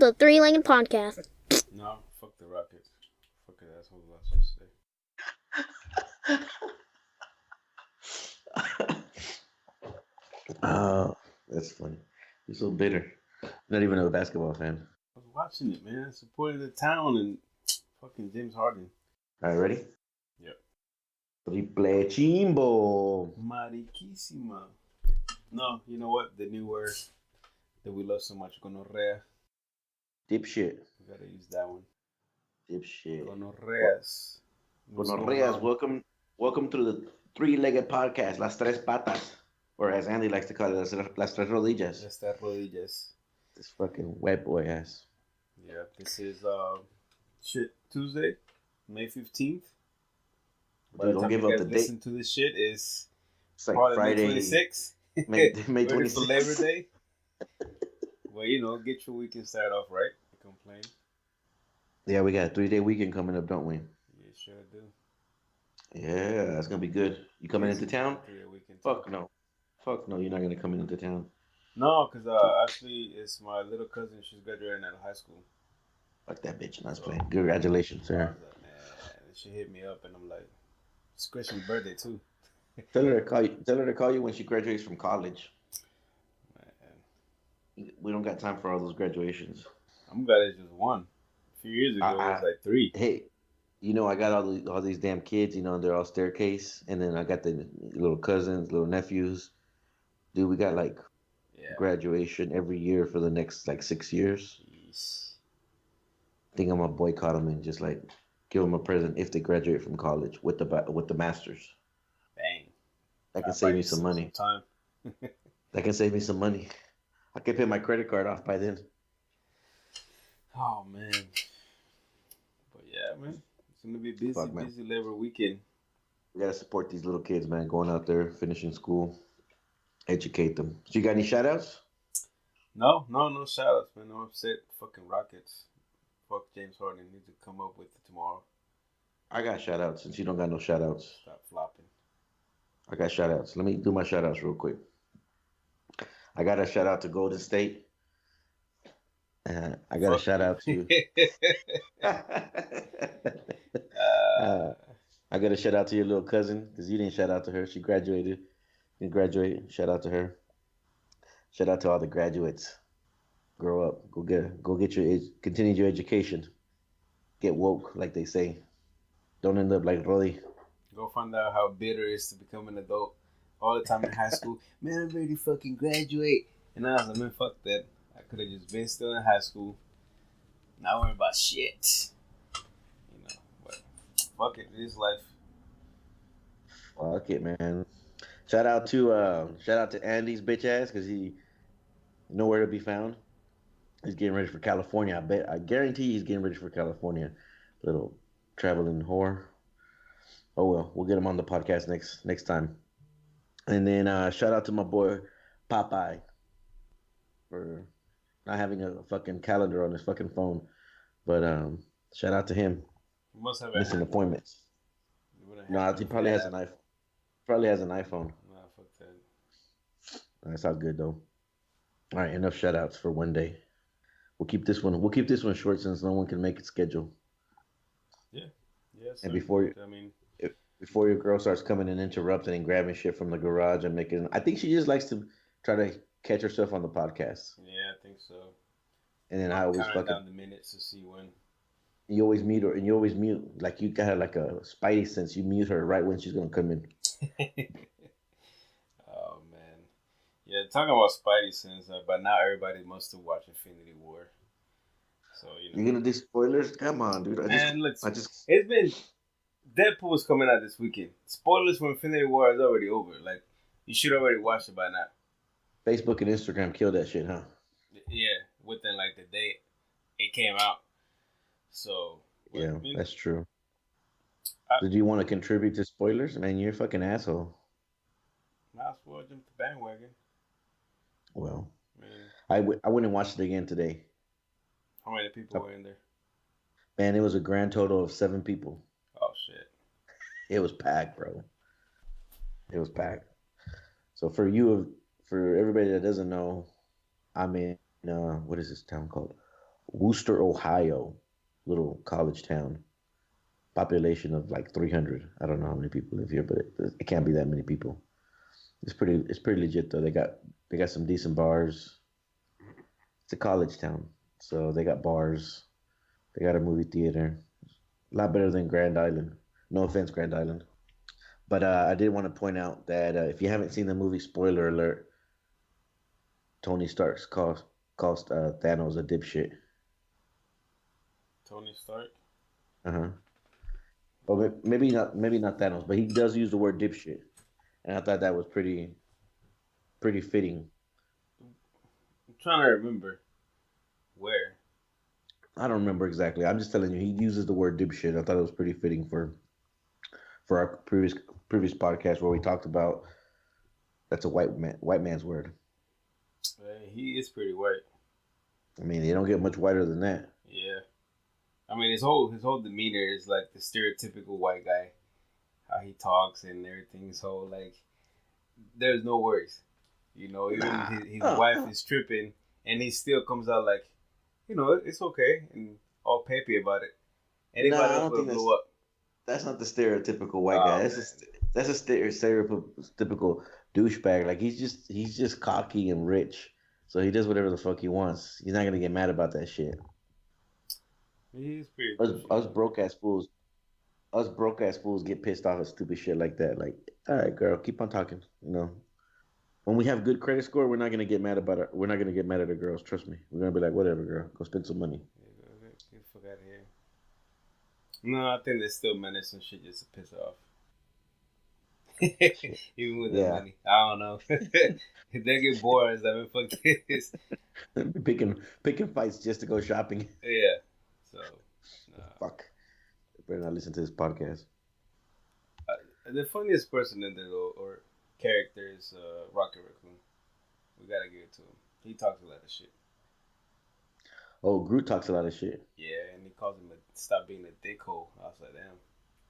the Three-Legged Podcast. No, fuck the Rockets. Fuck it, assholes lost yesterday. Oh, that's funny. You're so bitter. Not even a basketball fan. I was watching it, man. Supporting the town and fucking James Harden. All right, ready? Yep. Triple chimbo. Mariquísima. No, you know what? The new word that we love so much, gonorrea. Dipshit. We gotta use that one. Dipshit. Gonorreas. Gonorreas. Welcome to the Three-Legged Podcast, Las Tres Patas. Or as Andy likes to call it, Las Tres Rodillas. Las Tres Rodillas. This fucking wet boy ass. Yeah, this is Tuesday, May 15th. Dude, don't give up the date. Listen to this shit is It's like probably Friday. May 26th. May Ready 26th. for Labor Day. Well, you know, get your weekend started off right. You complain. Yeah, we got a 3-day weekend coming up, don't we? Yeah, sure do. Yeah, that's gonna be good. You coming into town? 3-day weekend. Fuck no. Fuck no, you're not gonna come into town. No, because actually, it's my little cousin. She's graduating out of high school. Fuck that bitch. Nice playing. Congratulations, sir. Like, man, she hit me up, and I'm like, it's Christian's birthday too. Tell her to call you when she graduates from college. Man. We don't got time for all those graduations. I'm glad it's just one. A few years ago, it was like 3. Hey, you know I got all these damn kids. You know they're all staircase, and then I got the little cousins, little nephews. Dude, we got like graduation every year for the next like 6 years. Jeez. I think I'm gonna boycott them and just like give them a present if they graduate from college with the masters. Bang. That can save me some money. That can save me some money. I can pay my credit card off by then. Oh man. But yeah, man, it's gonna be busy Labor weekend. We gotta support these little kids, man. Going out there, finishing school, educate them. So you got any shout outs? No shout outs, man. No upset. Fucking Rockets. Fuck James Harden. Need to come up with it tomorrow. I got shout outs since you don't got no shout outs. Stop flopping. I got shout outs. Let me do my shout outs real quick. I got a shout out to Golden State. I got a shout out to I got a shout out to your little cousin because you didn't shout out to her. She graduated. Didn't graduate. Shout out to her. Shout out to all the graduates. Grow up. Continue your education. Get woke, like they say. Don't end up like Roddy. Go find out how bitter it is to become an adult. All the time in high school, man, I'm ready to fucking graduate. And I was like, man, fuck that. I could have just been still in high school. Not worrying about shit. You know, but fuck it, it is life. Fuck it, man. Shout out to Andy's bitch ass because he nowhere to be found. He's getting ready for California. I guarantee he's getting ready for California. Little traveling whore. Oh well, we'll get him on the podcast next time. And then shout out to my boy Popeye for not having a fucking calendar on his fucking phone. But shout out to him. He must have missing appointments. No, he probably has an iPhone. Probably has an iPhone. Nah, fuck that. That's all good though. All right, enough shout outs for one day. We'll keep this one short since no one can make it schedule. Yeah. Yes. And before your girl starts coming and interrupting and grabbing shit from the garage and making, I think she just likes to try to catch herself on the podcast. Yeah, I think so. And then I always fucking down the minutes to see when. You always mute her, and you always mute like you got like a spidey sense. You mute her right when she's gonna come in. Oh man, yeah. Talking about spidey sense, but now everybody must have watched Infinity War. So you're gonna do spoilers? Come on, dude. It's been. Deadpool's coming out this weekend. Spoilers for Infinity War is already over. Like, you should already watch it by now. Facebook and Instagram killed that shit, huh? Yeah, within like the day it came out. So yeah, that's true. Did you want to contribute to spoilers? Man, you're a fucking asshole. Might as well jump the bandwagon. Well, I went and watched it again today. How many people were in there? Man, it was a grand total of 7 people. Oh shit! It was packed, bro. It was packed. So for everybody that doesn't know, I'm in what is this town called? Wooster, Ohio, little college town. Population of like 300. I don't know how many people live here, but it can't be that many people. It's pretty legit though. They got some decent bars. It's a college town, so they got bars. They got a movie theater. A lot better than Grand Island. No offense, Grand Island. But I did want to point out that if you haven't seen the movie, spoiler alert, Tony Stark's cost Thanos a dipshit. Tony Stark. Uh huh. Well, maybe not Thanos, but he does use the word dipshit, and I thought that was pretty fitting. I'm trying to remember where. I don't remember exactly. I'm just telling you, he uses the word dipshit. I thought it was pretty fitting for our previous podcast where we talked about that's a white man's word. He is pretty white. I mean, they don't get much whiter than that. Yeah. I mean, his whole demeanor is like the stereotypical white guy. How he talks and everything. So like, there's no worries. Even Nah. his wife is tripping, and he still comes out like, it's okay, and all peppy about it. Anybody Nah, I else don't would think have blew up. that's not the stereotypical white guy. Oh That's a stereotypical douchebag. Like he's just cocky and rich, so he does whatever the fuck he wants. He's not gonna get mad about that shit. man, he's pretty Us douchey. us broke ass fools, us broke ass fools get pissed off at stupid shit like that. Like, all right, girl, keep on talking. When we have good credit score, we're not gonna get mad about it. We're not gonna get mad at the girls. Trust me. We're gonna be like, whatever, girl, go spend some money. Get the fuck out of here. No, I think they still manage some shit just to piss her off. Shit. Even with the Yeah, money. I don't know. If they get bored, it's like, fuck this. picking fights just to go shopping. Yeah. So, nah. Fuck. Better not listen to this podcast. The funniest person in there, though, or character is Rocket Raccoon. We gotta give it to him. He talks a lot of shit. Oh, Groot talks a lot of shit. Yeah, and he calls him stop being a dickhole. I was like, damn,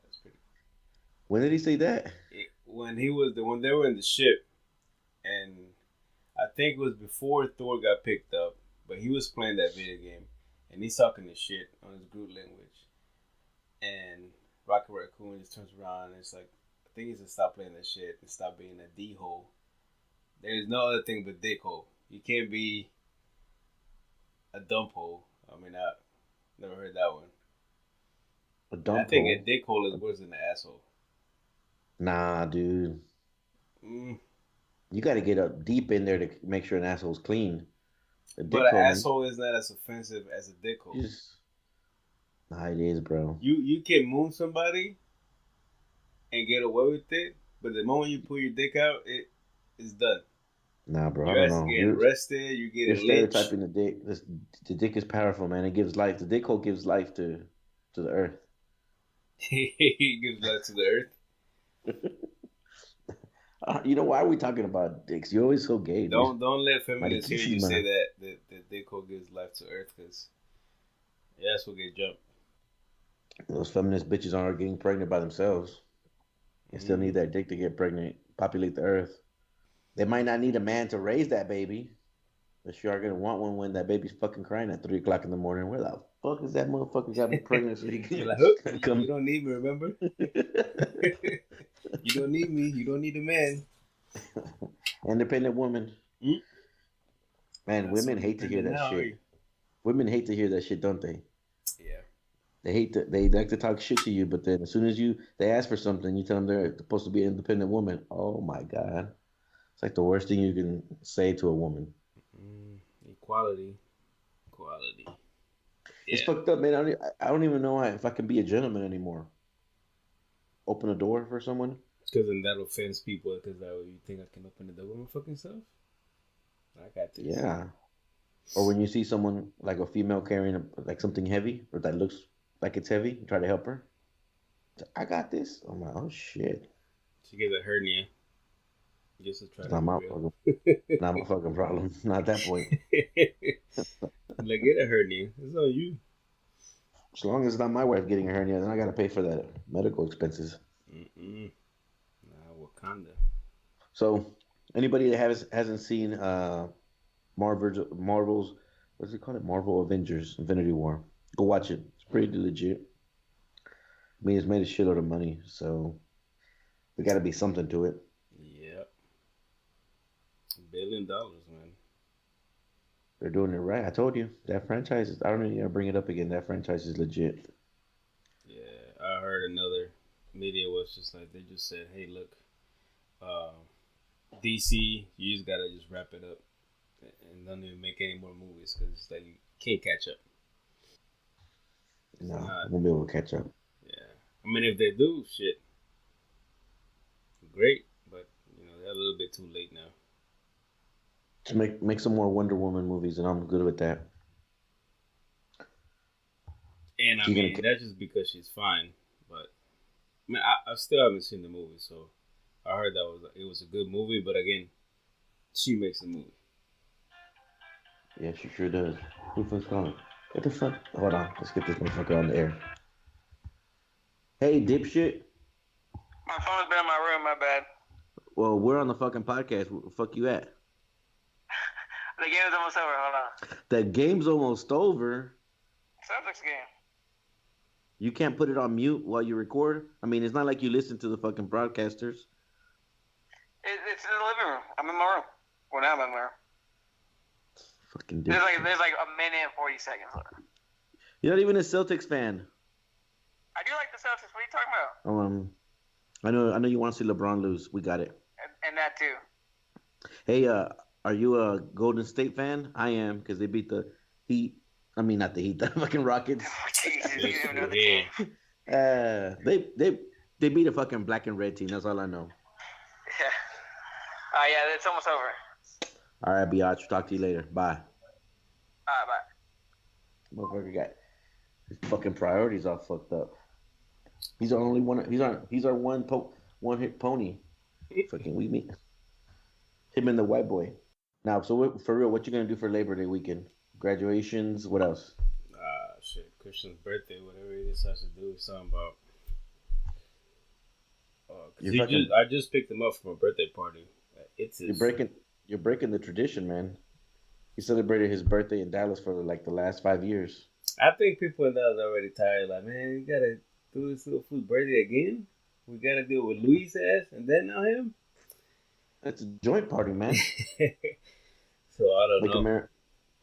that's pretty. When did he say that? When they were in the ship, and I think it was before Thor got picked up, but he was playing that video game, and he's talking this shit on his Groot language, and Rocket Raccoon just turns around and it's like, I think he said stop playing that shit and stop being a D hole. There's no other thing but dick hole. You can't be a dump hole. I mean, I never heard that one. A I dump think a hole? dick hole is worse than an asshole. Nah, dude. Mm. You got to get up deep in there to make sure an asshole's clean. A But dick an hole, man. asshole is not as offensive as a dick hole. Just nah, it is, bro. You can moon somebody and get away with it, but the moment you pull your dick out, it's done. Nah, bro. I Your don't ass is know. getting You're arrested. You're you're getting lynched. stereotyping the dick. The dick is powerful, man. It gives life. The dick hole gives life to the earth. He gives life to the earth. You know why are we talking about dicks? You're always so gay, dude. Don't let feminists hear you say Marikishima. that dick hole gives life to earth, because your ass will get jumped. Those feminist bitches aren't getting pregnant by themselves. They still Mm-hmm. need that dick to get pregnant, populate the earth. They might not need a man to raise that baby, but sure are gonna want one when that baby's fucking crying at 3 o'clock in the morning. Where the fuck is that motherfucker got me pregnant so he You're can like, huh? You come? don't need me, remember? You don't need me. You don't need a man. Independent woman. Mm? Man, Not so women hate to hear independent that now, are shit. you? Women hate to hear that shit, don't they? Yeah. They like to talk shit to you, but then as soon as they ask for something, you tell them they're supposed to be an independent woman. Oh my god, it's like the worst thing you can say to a woman. Equality. Equality. It's Yeah. fucked up, man. I don't even know if I can be a gentleman anymore. Open a door for someone. Because then that offends people, because that way you think I can open the door with my fucking self? I got this. Yeah. Or when you see someone like a female carrying like something heavy or that looks like it's heavy, you try to help her. I got this. I'm like, oh shit. She gets a hernia just to try It's to not be my real. fucking, not my fucking problem. Not at that point. Like, get a hernia. It's on you. As long as it's not my wife getting a hernia, then I gotta pay for that medical expenses. Mm-mm. Nah, Wakanda. So anybody that hasn't seen Marvel's What's it called? Marvel Avengers Infinity War. Go watch it. It's pretty legit. I mean, it's made a shitload of money, so there got to be something to it. Yep, $1 billion, man. They're doing it right. I told you that franchise is. I don't even gotta bring it up again. That franchise is legit. Yeah, I heard another media was just like they just said, "Hey, look, uh, DC, you just gotta just wrap it up and don't even make any more movies because it's like you can't catch up. It's No, I not. won't be able to catch up. Yeah, I mean, if they do, shit, great, but they're a little bit too late now. Just make some more Wonder Woman movies, and I'm good with that. And I She's gonna. mean, that's just because she's fine. But I mean, I still haven't seen the movie, so I heard that it was a good movie. But again, she makes the movie. Yeah, she sure does. Who the fuck's calling? What the fuck? Hold on. Let's get this motherfucker on the air. Hey, dipshit. My phone's been in my room, my bad. Well, we're on the fucking podcast. Where the fuck you at? The game's almost over, hold on. The game's almost over. Celtics game. You can't put it on mute while you record. I mean, it's not like you listen to the fucking broadcasters. It's in the living room. I'm in my room. Well, now I'm in my room. Fucking There's dipshit. like a minute and 40 seconds left. You're not even a Celtics fan. I do like the Celtics. What are you talking about? I know you want to see LeBron lose. We got it. And that too. Hey, are you a Golden State fan? I am because they beat the Heat. I mean, not the Heat, the fucking Rockets. Jesus, you didn't even know the Yeah. game. They beat a fucking black and red team. That's all I know. Yeah. Yeah, it's almost over. All right, Biatch. Talk to you later. Bye. All right, bye. Motherfucker got his fucking priorities all fucked up. He's our only one. He's our one hit pony. Fucking we meet him and the white boy. Now, so for real, what you gonna do for Labor Day weekend? Graduations. What else? Shit, Christian's birthday, whatever he decides to do, is something about. I just picked him up from a birthday party. It's his. You're breaking the tradition, man. He celebrated his birthday in Dallas for like the last 5 years. I think people in Dallas are already tired. Like, man, you gotta do this little fool's birthday again. We gotta deal with Luis' ass and then now him. It's a joint party, man. So I don't know.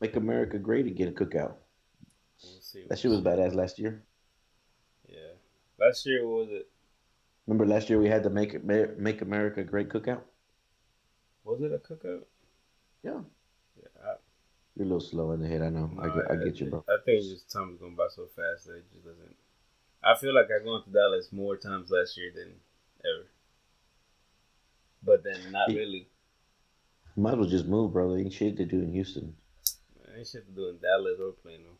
Make America great again. Cookout. We'll see. That shit was badass last year. Yeah, last year what was it? Remember last year we had the Make America Great cookout. Was it a cookout? Yeah. Yeah. You're a little slow in the head. I know. I get you, bro. I think just time is going by so fast that it just doesn't. I feel like I gone to Dallas more times last year than ever. But then not really. Might as well just move, bro. There ain't shit to do in Houston. Man, ain't shit to do in Dallas or Plano.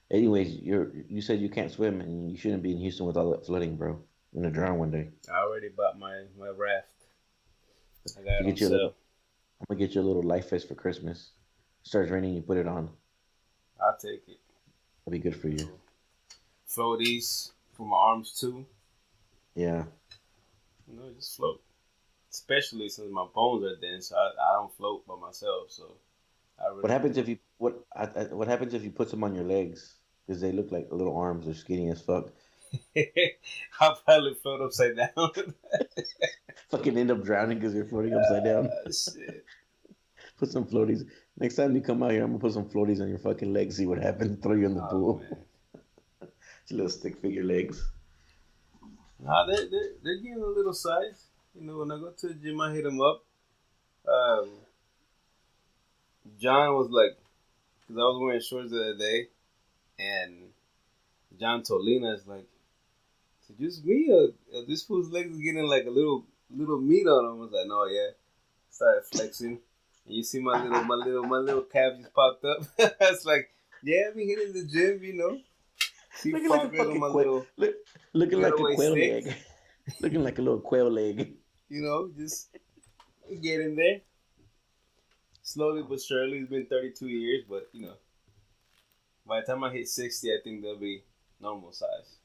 Anyways, you said you can't swim and you shouldn't be in Houston with all that flooding, bro. You're gonna drown one day. I already bought my raft. I got it on sale. I'm gonna get you a little life vest for Christmas. Starts raining, you put it on. I'll take it. That'll be good for you. Floaties for my arms too. Yeah. Just float. Especially since my bones are dense, I don't float by myself. So, what happens if you what happens if you put them on your legs? Because they look like little arms. They're skinny as fuck. I'll probably float upside down. Fucking end up drowning because you're floating upside down. Shit. Put some floaties. Next time you come out here, I'm gonna put some floaties on your fucking legs. See what happens. Throw you in the pool. It's little stick figure legs. Nah, they're getting a little size. When I go to the gym, I hit them up. John was like, because I was wearing shorts the other day, and John told Lena, "It's like, is it just me or this fool's legs is getting like a little meat on him?" I was like, "No, yeah." Started flexing, and you see my little calf just popped up. It's like, yeah, I've been hitting the gym, See looking like a fucking quail. Looking like a quail leg. Looking like a little quail leg. Just get in there. Slowly but surely. It's been 32 years, but by the time I hit 60, I think they'll be normal size.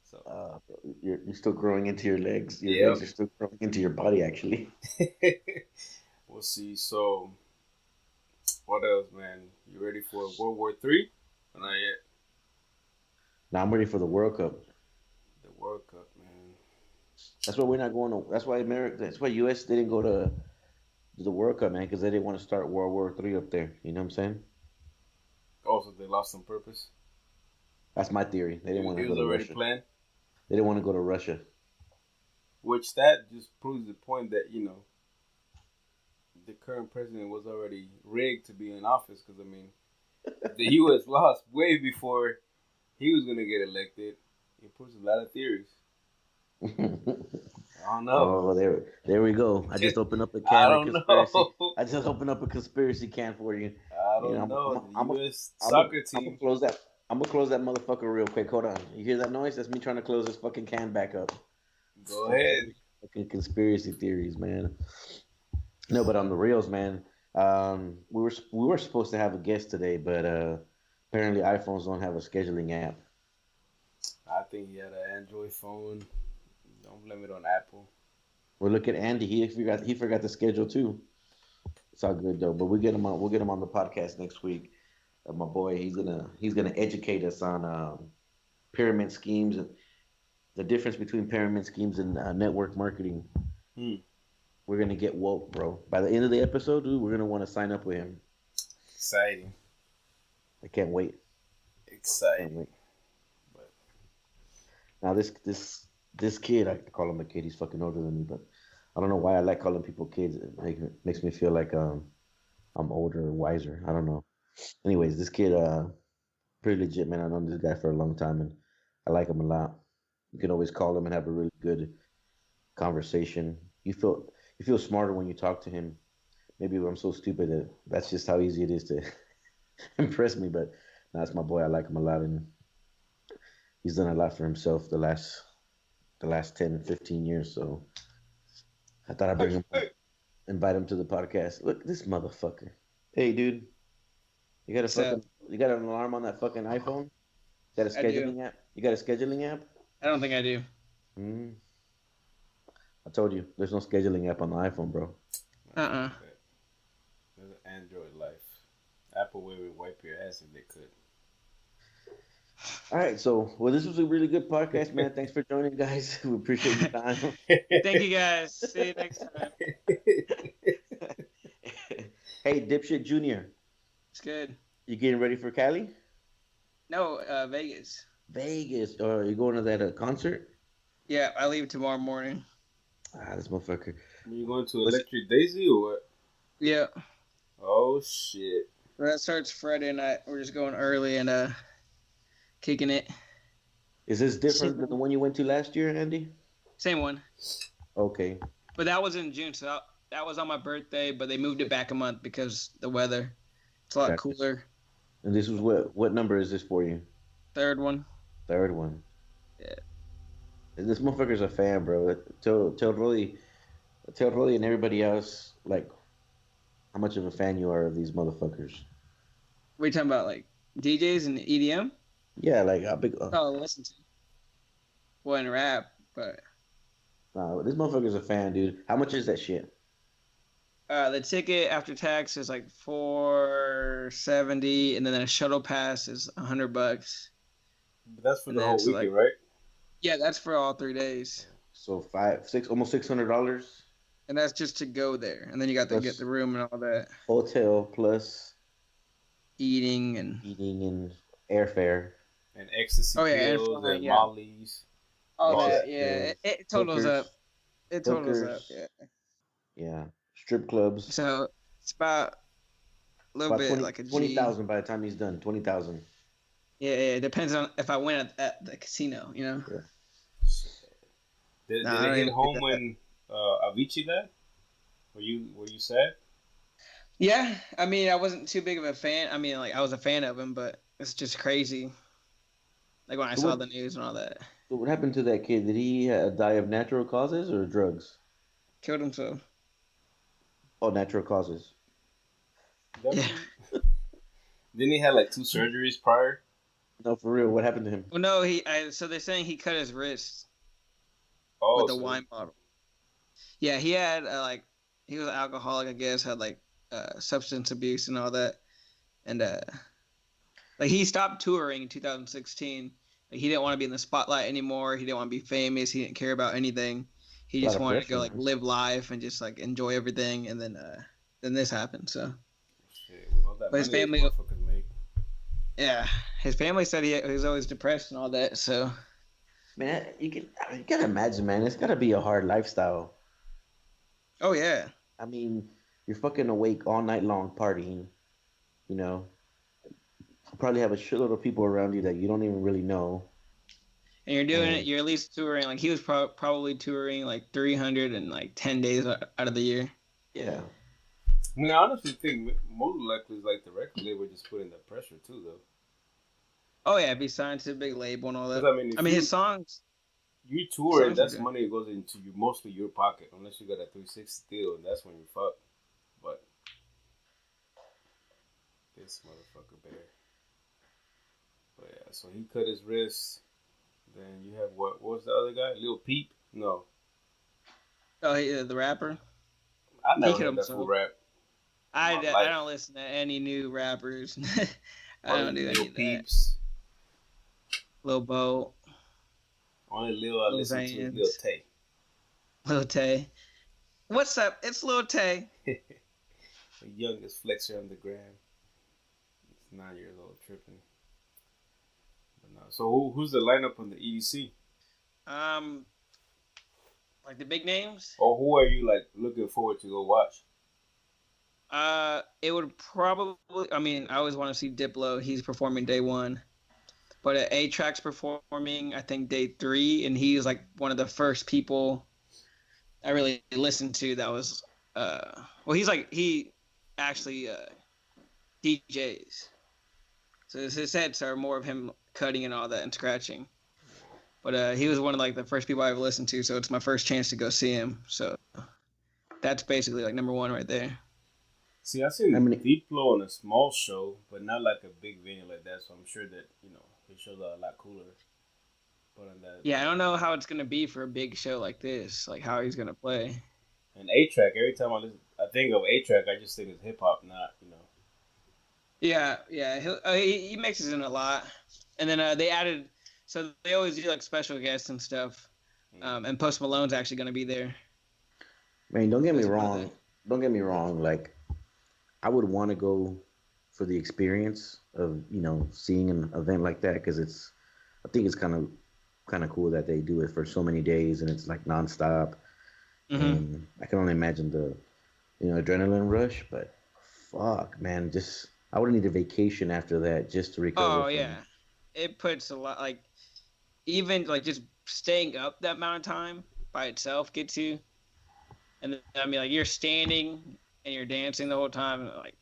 So you're still growing into your legs. Your legs are still growing into your body, actually. We'll see. So What else, man? You ready for World War III? Or not yet. Now I'm ready for the World Cup. The World Cup, man. That's why we're not going to. That's why America. That's why U.S. didn't go to the World Cup, man, because they didn't want to start World War III up there. You know what I'm saying? Also, they lost on purpose. That's my theory. They didn't want to It go was to already Russia. planned. They didn't want to go to Russia. Which that just proves the point that the current president was already rigged to be in office. Because I mean, the U.S. lost way before he was gonna get elected. It proves a lot of theories. I don't know. Oh, there we go. I just opened up a I can of don't conspiracy. know. I just opened up a conspiracy can for you. I You know, don't know. I'm The U.S. I'm gonna soccer I'm gonna team. close that. I'm gonna close that motherfucker real quick. Hold on. You hear that noise? That's me trying to close this fucking can back up. Go Okay. ahead. Fucking conspiracy theories, man. No, but on the reels, man. We were supposed to have a guest today, but apparently iPhones don't have a scheduling app. I think he had an Android phone. Don't blame it on Apple. Well, look at Andy. He forgot the schedule too. It's all good though. But we get him on. We'll get him on the podcast next week. My boy, he's gonna educate us on pyramid schemes and the difference between pyramid schemes and network marketing. Hmm. We're gonna get woke, bro. By the end of the episode, dude, we're gonna want to sign up with him. Exciting. I can't wait. Can't Exciting. wait. But Now this kid, I call him a kid. He's fucking older than me, but I don't know why I like calling people kids. Makes me feel like I'm older or wiser. I don't know. Anyways, this kid pretty legit, man. I've known this guy for a long time, and I like him a lot. You can always call him and have a really good conversation. You feel smarter when you talk to him. Maybe I'm so stupid that that's just how easy it is to impress me. But that's my boy. I like him a lot, and he's done a lot for himself the last 10, 15 years. So I thought I'd bring him on, invite him to the podcast. Look, this motherfucker. Hey, dude, you got a So fucking, you got an alarm on that fucking iPhone? Got a I do. scheduling app? You got a scheduling app? I don't think I do. Hmm. I told you, there's no scheduling app on the iPhone, bro. Uh-uh. there's an Android life. Apple would wipe your ass if they could. All right, so well, this was a really good podcast, man. Thanks for joining, guys. We appreciate your time. Thank you guys. See you next time. Hey, Dipshit Junior, It's good. you getting ready for Cali? No, Vegas. Vegas, or are you going to that concert? Yeah, I leave tomorrow morning. This motherfucker. You going to Listen- Electric Daisy or what? Yeah. Oh shit! That starts Friday night. We're just going early and kicking it. Is this different than the one you went to last year, Andy? Same one. Okay. But that was in June, so that was on my birthday, but they moved it back a month because the weather. It's a lot Gotcha. cooler. And this was what number is this for you? Third one. Third one. Yeah. This motherfucker's a fan, bro. Tell Rolly and everybody else like how much of a fan you are of these motherfuckers. What are you talking about, like DJs and EDM? Yeah, like how big. Oh, listen to. Well, in rap, but This motherfucker's a fan, dude. How much is that shit? the ticket after tax is like $470, and then a shuttle pass is $100. But that's for And the then whole it's weekend, like- right? Yeah, that's for all 3 days, So almost $600 and that's just to go there, and then you got to Plus- get the room and all that, hotel plus eating and eating and airfare. And ecstasy Oh, yeah, and pills flying, and yeah. Molly's. all Yeah. that. Yeah, it totals Hookers, up. It totals up. hookers. Yeah. Yeah, strip clubs. So it's about a little About bit 20 like a G. 20,000 by the time he's done. 20,000. Yeah, it depends on if I win at the casino. You know. Did Nah, I they don't hit even home get that. when Avicii died? Were you sad? Yeah, I mean, I wasn't too big of a fan. I mean, like I was a fan of him, but it's just crazy. Like when I So saw what- the news and all that, So what happened to that kid? Did he die of natural causes or drugs? killed himself. Oh, natural causes. Yeah. Didn't he have like 2 surgeries prior? No, for real. What happened to him? Well, no, so they're saying he cut his wrist Oh, with a wine bottle. Yeah, he had he was an alcoholic, I guess. Had like substance abuse and all that, and like he stopped touring in 2016. Like, he didn't want to be in the spotlight anymore. He didn't want to be famous. He didn't care about anything. He A lot just of wanted to pressure, go like man. live life and just like enjoy everything. And then this happened. So, Shit, with all that but his money those family, motherfuckers make. yeah, his family said he was always depressed and all that. So, Man, you gotta imagine, man. It's gotta be a hard lifestyle. oh yeah, I mean, you're fucking awake all night long partying. You know, probably have a shitload of people around you that you don't even really know. and you're doing it. And You're at least touring. Like he was probably touring like 310 days out of the year. yeah, I mean, I honestly think most likely is like the record label just putting that pressure too, though. Oh yeah, be signed to a big label and all Because that. I mean, I if mean, you touring, songs are that's good. money that goes into you mostly your pocket, unless you got a 360 deal, and that's when you fuck. But this motherfucker bear. But yeah, so he cut his wrist. Then you have what was the other guy? Lil Peep? No, Oh, the rapper. I He never could heard that full himself. rap in my I life. don't listen to any new rappers. I Only don't do Lil any of that. Peeps. Lil Bo, Only Lil I Lil listen to is Lil Xans, Tay. Lil Tay. What's up? It's Lil Tay. The youngest flexer on the gram. He's 9 years old, tripping. But no. So who's the lineup on the EDC? Um, like the big names. Or who are you like looking forward to go watch? It would probably. I mean, I always want to see Diplo. He's performing day one, but A-Track's performing. I think day three, and he was like one of the first people I really listened to. That was well, he actually DJs. So his sets are more of him cutting and all that and scratching. But he was one of like the first people I ever listened to, so it's my first chance to go see him. So that's basically like number one right there. See, I seen I mean, Diplo on a small show, but not like a big venue like that. So I'm sure that his shows are a lot cooler. But on that, Yeah, I don't know how it's gonna be for a big show like this, like how he's gonna play. and A-Track. Every time I think of A-Track, I just think it's hip hop, not. Yeah, he mixes in a lot, and then they added. So they always do like special guests and stuff. And Post Malone's actually gonna be there. man, don't get me That's about wrong. it. Don't get me wrong. Like, I would want to go for the experience of seeing an event like that because I think it's kind of cool that they do it for so many days and it's like nonstop. Hmm. And I can only imagine the adrenaline rush. But fuck, man, just I would need a vacation after that just to recover Oh from. yeah, it puts a lot like even like just staying up that amount of time by itself gets you. And then, I mean, like you're standing and you're dancing the whole time. Like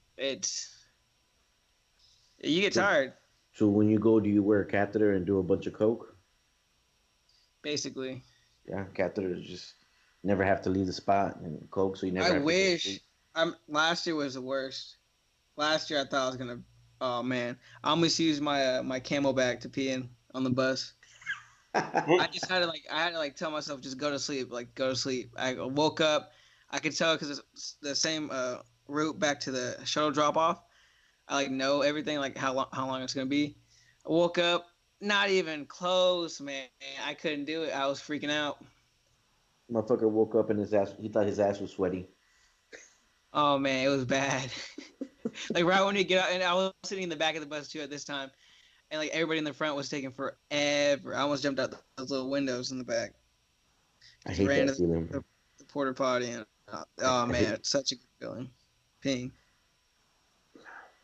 you get So, tired so when you go, do you wear a catheter and do a bunch of coke? basically. Yeah, catheters just never have to leave the spot and coke, so you never I have to go to wish. sleep. Last year was the worst. Last year I thought I was gonna. Oh man, I almost used my Camelback to pee in on the bus. I had to like tell myself just go to sleep, like go to sleep. I woke up. I could tell because it's the same route back to the shuttle drop off. I like know everything, like how long it's gonna be. I woke up, not even close, man. I couldn't do it. I was freaking out. Motherfucker woke up and his ass. He thought his ass was sweaty. Oh man, it was bad. Like right when you get out, and I was sitting in the back of the bus too at this time, and like everybody in the front was taking forever. I almost jumped out those little windows in the back. I Just hate ran that to feeling. the porta potty, and oh I man, hate, it's such a good feeling. Peeing.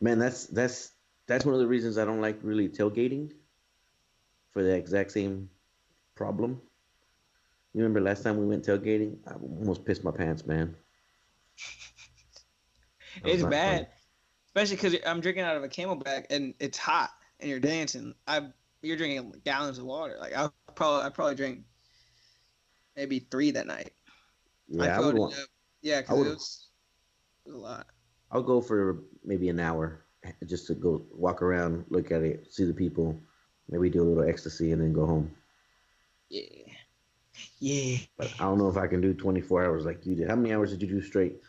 man, that's one of the reasons I don't like really tailgating for the exact same problem. You remember last time we went tailgating? I almost pissed my pants, man. That was It's not fun. bad, especially because I'm drinking out of a Camelback and it's hot, and you're dancing. You're drinking gallons of water. Like I probably drank maybe 3 that night. I Yeah, I would filled it want. up. Yeah, I because would. it was a lot. I'll go for maybe an hour just to go walk around, look at it, see the people, maybe do a little ecstasy, and then go home. Yeah, yeah. But I don't know if I can do 24 hours like you did. How many hours did you do straight?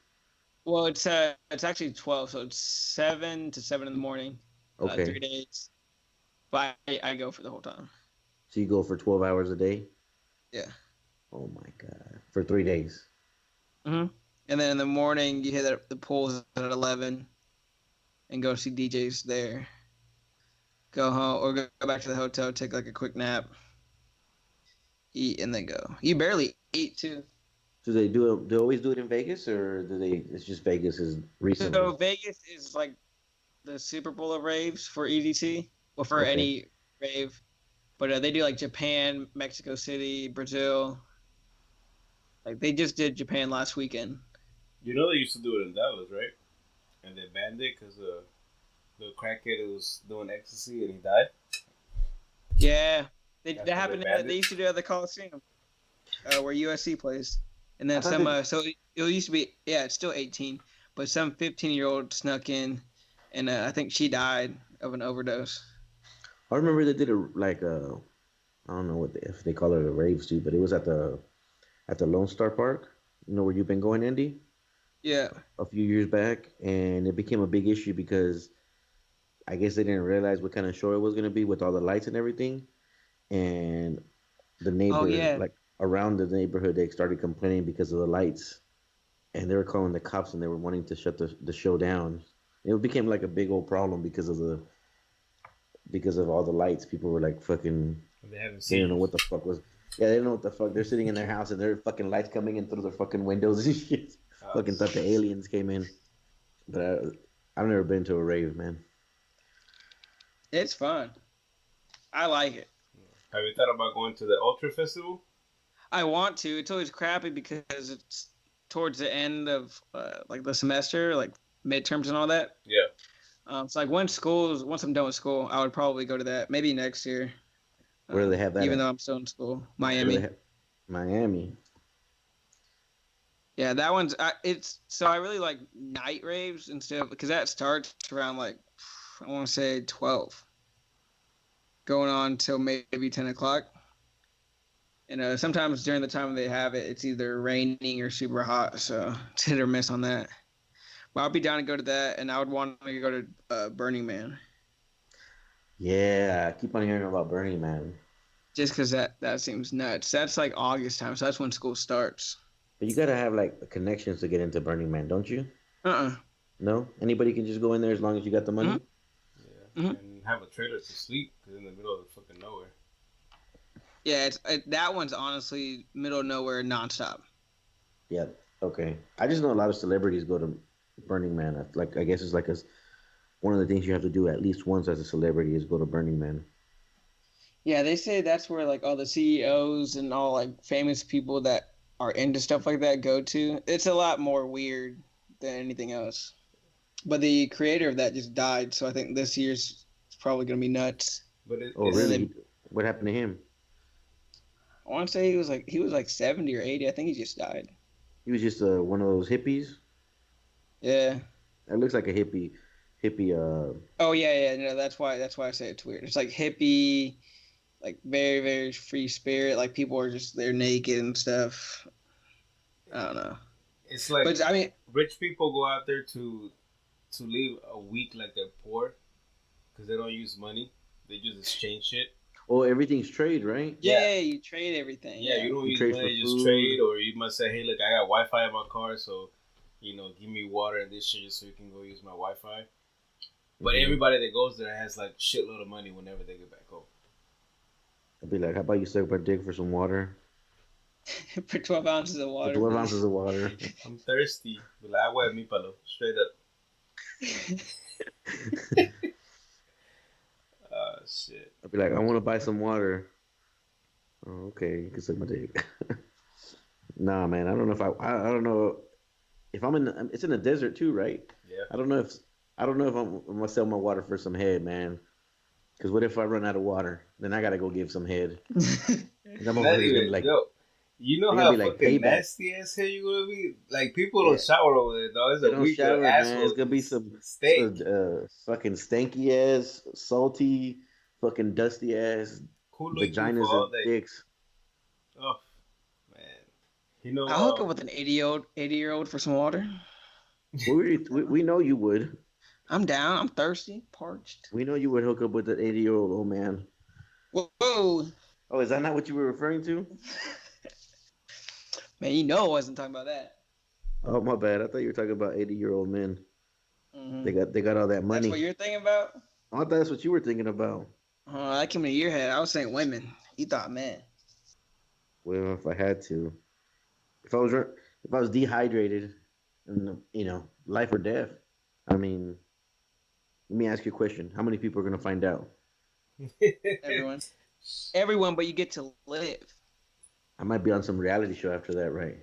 Well, it's actually 12, so it's 7 to 7 in the morning, Okay. 3 days. But I go for the whole time. So you go for 12 hours a day? Yeah. Oh my god. For 3 days. hmm And then in the morning, you hit the pools at 11 and go see DJs there. Go home or go back to the hotel, take like a quick nap, eat, and then go. You barely eat too. Do they do it? They always do it in Vegas, or do they? It's just Vegas is recently. So Vegas is like the Super Bowl of raves for EDC or for Okay. any rave. But they do like Japan, Mexico City, Brazil. Like they just did Japan last weekend. You know they used to do it in Dallas, right? And they banned it because the crackhead was doing ecstasy and he died. Yeah, That's that why happened. banned They it. used to do it at the Coliseum, where USC plays. And I then thought some. they, So it used to be. Yeah, it's still 18, but some 15-year-old snuck in, and I think she died of an overdose. I remember they did a I don't know if they call it a rave too, but it was at the Lone Star Park. You know where you've been going, Andy? Yeah. A few years back, and it became a big issue because I guess they didn't realize what kind of show it was going to be with all the lights and everything. And the Oh neighbor, yeah. like around the neighborhood, they started complaining because of the lights, and they were calling the cops and they were wanting to shut the show down. It became like a big old problem because of all the lights. People were like fucking, They haven't they didn't know seen. what the fuck was. Yeah, they didn't know what the fuck. They're sitting in their house and there are fucking lights coming in through their fucking windows and shit. Fucking thought the aliens came in. But I've never been to a rave, man. It's fun. I like it. Have you thought about going to the Ultra Festival? I want to. It's always crappy because it's towards the end of like the semester, like midterms and all that. Yeah. So like once I'm done with school, I would probably go to that. Maybe next year. Where do they have that Even at? though I'm still in school, Where do they Miami. have Miami? Yeah, that one's. It's so I really like night raves instead of because that starts around like I want to say 12, going on till maybe 10 o'clock. And sometimes during the time they have it, it's either raining or super hot, so it's hit or miss on that. But I'll be down to go to that, and I would want to go to Burning Man Yeah, I keep on hearing about Burning Man. just because that seems nuts. That's like August time, so that's when school starts. But you gotta have like connections to get into Burning Man, don't you? Uh-uh. No? Anybody can just go in there as long as you got the money? Yeah. And have a trailer to sleep because in the middle of the fucking nowhere. Yeah, that one's honestly middle of nowhere nonstop. Yeah. Okay. I just know a lot of celebrities go to Burning Man. Like I guess it's like one of the things you have to do at least once as a celebrity is go to Burning Man. Yeah, they say that's where like all the CEOs and all like famous people that are into stuff like that go to. It's a lot more weird than anything else. But the creator of that just died, so I think this year's probably gonna be nuts. But Oh, it's really? What happened to him? I want to say he was like 70 or 80. I think he just died. He was just one of those hippies. Yeah. It looks like a hippie. Oh yeah. No, that's why I say it's weird. It's like hippie, like very very free spirit. Like people are just they're naked and stuff. I don't know. it's like But I mean, rich people go out there to live a week like they're poor because they don't use money. They just exchange shit. Oh, everything's trade, right? yeah, you trade everything. Yeah, you don't You use trade money, for just food. trade, or you must say, hey, look, I got Wi-Fi in my car, so give me water and this shit just so you can go use my Wi-Fi. But Mhm. everybody that goes there has like shitload of money whenever they get back home. I'd be like, how about you suck my dick for some water? For 12 ounces of For water. 12 please. ounces of water. I'm thirsty. But like, agua de mi palo, straight up. Shit. I'd be like, I want to buy some water. Oh, okay, you can suck my dick. Nah, man, I don't know if I don't know if it's in the desert too, right? Yeah. I don't know if I'm gonna sell my water for some head, man. Because what if I run out of water? Then I gotta go give some head. And that Not motherfucker's gonna even, be like, yo, you know they're gonna how be like, fucking payback. nasty ass here you gonna be? Like, people Yeah. don't shower over there, dog. It's They a don't week shower, of man. assholes. It's gonna be some steak. fucking stanky ass, salty, fucking dusty ass Culo y vaginas tufo all and day. dicks. Oh, man. You know, I'll hook up with an 80-year-old for some water. We know you would. I'm down. I'm thirsty, parched. We know you would hook up with that 80-year-old old man. Whoa. Oh, is that not what you were referring to? Man, you know I wasn't talking about that. Oh, my bad. I thought you were talking about 80-year-old men. Mm-hmm. They got all that money. That's what you're thinking about? I thought that's what you were thinking about. Oh, that came into your head. I was saying women. You thought men. Well, if I had to, if I was dehydrated, and life or death. I mean, let me ask you a question: how many people are gonna find out? Everyone, but you get to live. I might be on some reality show after that, right?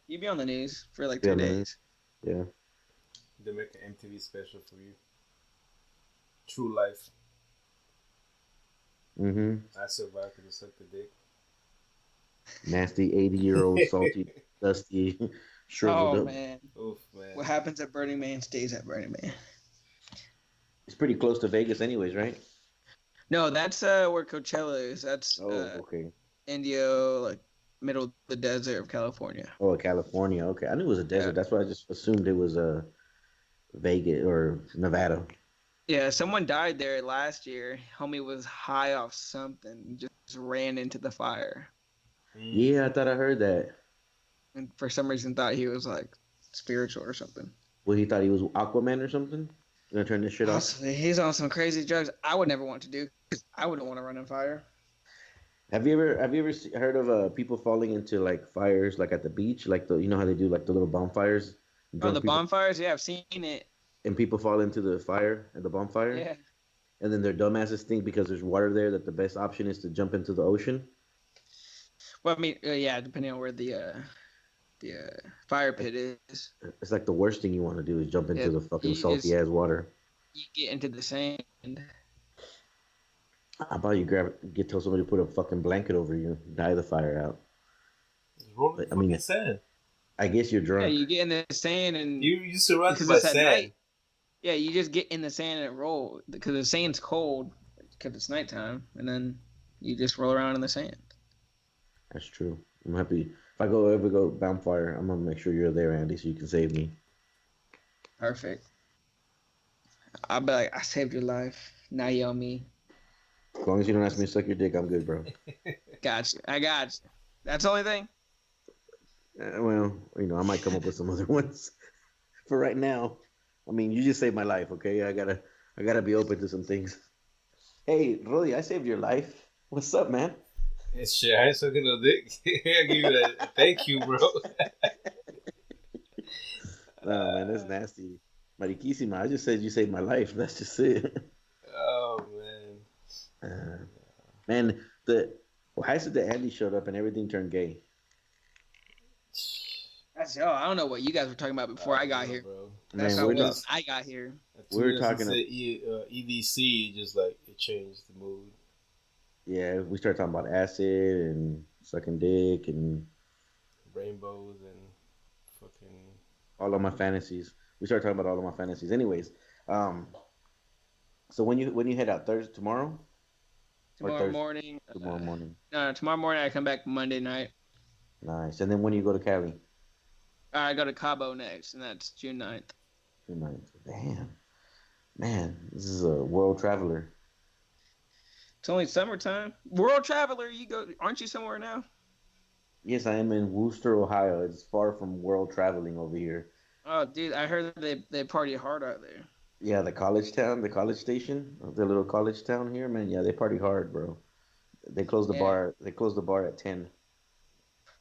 You'd be on the news for like Yeah, 2 man. days. Yeah. They make an MTV special for you. True life. Mm-hmm. I survived because I sucked the dick. Nasty 80-year-old salty, dusty, shriveled Oh up. man. Oof, man. What happens at Burning Man stays at Burning Man. It's pretty close to Vegas, anyways, right? No, that's where Coachella is. That's Oh, okay. Indio, like middle of the desert of California. Oh, California. Okay, I knew it was a desert. Yeah. That's why I just assumed it was Vegas or Nevada. Yeah, someone died there last year. Homie was high off something, just ran into the fire, Yeah, I thought I heard that. and for some reason thought he was like spiritual or something. Well, he thought he was Aquaman or something. Gonna turn this shit off. Possibly. He's on some crazy drugs I would never want to do because I wouldn't want to run in fire. Have you ever heard of people falling into like fires like at the beach, like how they do like the little bonfires, Oh, drunk the people, bonfires? Yeah, I've seen it. and people fall into the fire at the bonfire, Yeah. and then their dumbasses think because there's water there that the best option is to jump into the ocean. Well, I mean, yeah, depending on where the fire pit is, It's like the worst thing you want to do is jump into Yeah, the fucking you salty ass water. you get into the sand. How about you tell somebody to put a fucking blanket over you, die the fire out. Just roll in I mean, fucking sand. I guess you're Yeah, drunk. you get in the sand and You surrounded because by it's at sand. night. Yeah, you just get in the sand and roll because the sand's cold because it's nighttime, and then you just roll around in the sand. That's true. I'm happy. If I ever go bonfire, I'm gonna make sure you're there, Andy, so you can save me. Perfect. I'll be like, I saved your life. Now you owe me. As long as you don't ask me to suck your dick, I'm good, bro. Got you. I got you. That's the only thing. Well, I might come up with some other ones. For right now, I mean, you just saved my life, okay? I gotta be open to some things. Hey, Rodi, I saved your life. What's up, man? It's shit. I ain't sucking no dick. I give you a thank you, bro. No, man, that's nasty. Mariquísima, I just said you saved my life. That's just it. Oh man. Man, I said that Andy showed up and everything turned gay. I don't know what you guys were talking about before I got here. Bro. That's Man, how we're it not- was. I got here. We're talking EDC, just like it changed the mood. Yeah, we started talking about acid and sucking dick and Rainbows and fucking. all of my fantasies. We started talking about all of my fantasies. Anyways, so when you head out Thursday tomorrow? Tomorrow Thursday? morning. Tomorrow morning. No, tomorrow morning I come back Monday night. Nice. And then when you go to Cali? I go to Cabo next, and that's June 9th. June 9th. Damn. Man, this is a world traveler. It's only summertime. World traveler, aren't you somewhere now? Yes, I am in Wooster, Ohio. It's far from world traveling over here. Oh, dude, I heard they party hard out there. Yeah, the college town, the college station, the little college town here, man. Yeah, they party hard, bro. They close the Yeah. bar. They close the bar at 10.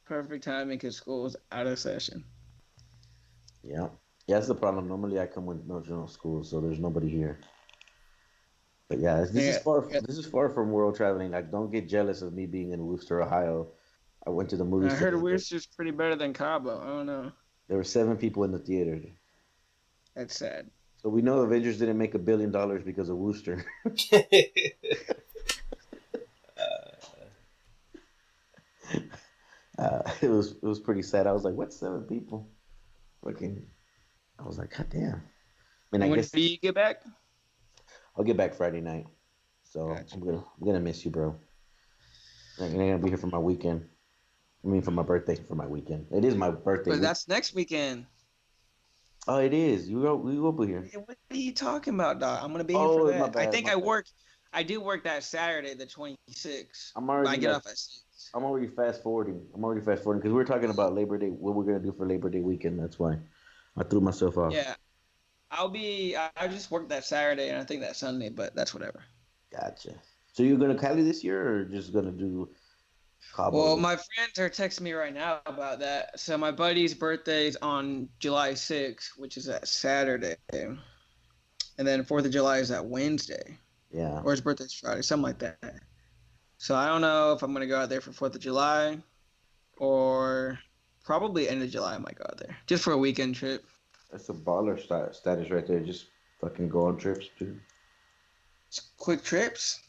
Perfect timing because school's out of session. Yeah, that's the problem. Normally, I come with no school, so there's nobody here. But yeah, this is far. This is far from world traveling. Like, don't get jealous of me being in Wooster, Ohio. I went to the movies. I heard Worcester's pretty better than Cabo. I don't know. There were 7 people in the theater. That's sad. So we know Avengers didn't make $1 billion because of Wooster. It was pretty sad. I was like, "What 7 people?" Fucking, I was like, "God damn." I mean, I When guess do you get back? I'll get back Friday night. So Gotcha. I'm gonna miss you, bro. I'm gonna be here for my weekend. I mean, for my birthday, for my weekend. It is my birthday. But that's next weekend. Oh, it is. You over here. Hey, what are you talking about, dog? I'm gonna be here for Oh, my that. I bad. think My I bad. work. I do work that Saturday, the 26th, I'm but I already get like off at 6. I'm already fast forwarding. I'm already fast forwarding because we're talking about Labor Day. What we're gonna do for Labor Day weekend. That's why I threw myself off. Yeah, I just work that Saturday and I think that Sunday, but that's whatever. Gotcha. So you're gonna Cali this year, or just gonna do Well, Cabo? my friends are texting me right now about that. So my buddy's birthday is on July 6th, which is that Saturday, and then 4th of July is that Wednesday, Yeah. or his birthday's Friday, something like that. So I don't know if I'm gonna go out there for 4th of July or probably end of July. I might go out there just for a weekend trip. That's a baller status right there. Just fucking go on trips, dude. Just quick trips,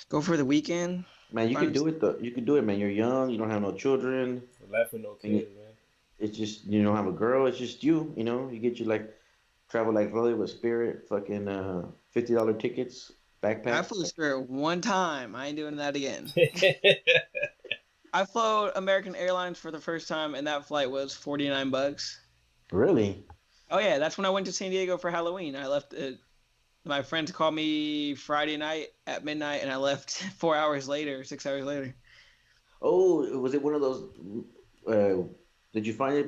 go for the weekend. Man, you can Find do it though. You can do it, man. You're young. You don't have no children. Life with no And kids, man. it's just you don't have a girl. It's just you. You know. You get you like travel like Rolly with Spirit. Fucking $50 tickets, I backpack. flew Spirit one time. I ain't doing that again. I flew American Airlines for the first time, and that flight was $49. Really? Oh yeah, that's when I went to San Diego for Halloween. I left. My friends called me Friday night at midnight, and I left 4 hours later, 6 hours later. Oh, was it one of those? Uh, did you find it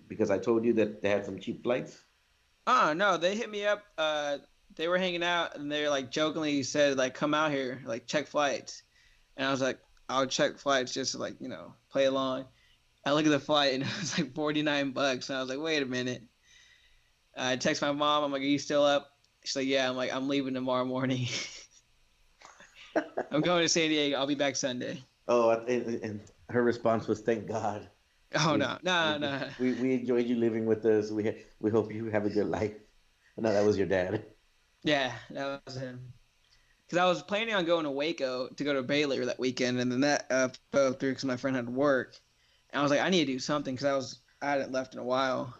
because I told you that they had some cheap flights? Oh no, they hit me up. They were hanging out, and they like jokingly said like, "Come out here, like check flights." And I was like, "I'll check flights just to like play along." I look at the flight, and it was like $49, and I was like, "Wait a minute." I text my mom. I'm like, "Are you still up?" She's like, "Yeah." I'm like, "I'm leaving tomorrow morning. I'm going to San Diego. I'll be back Sunday." Oh, and her response was, "Thank God. Oh We no, no, we no. we enjoyed you living with us. We hope you have a good life." No, that was your dad. Yeah, that was him. Because I was planning on going to Waco to go to Baylor that weekend, and then that fell through because my friend had to work. And I was like, I need to do something because I hadn't left in a while.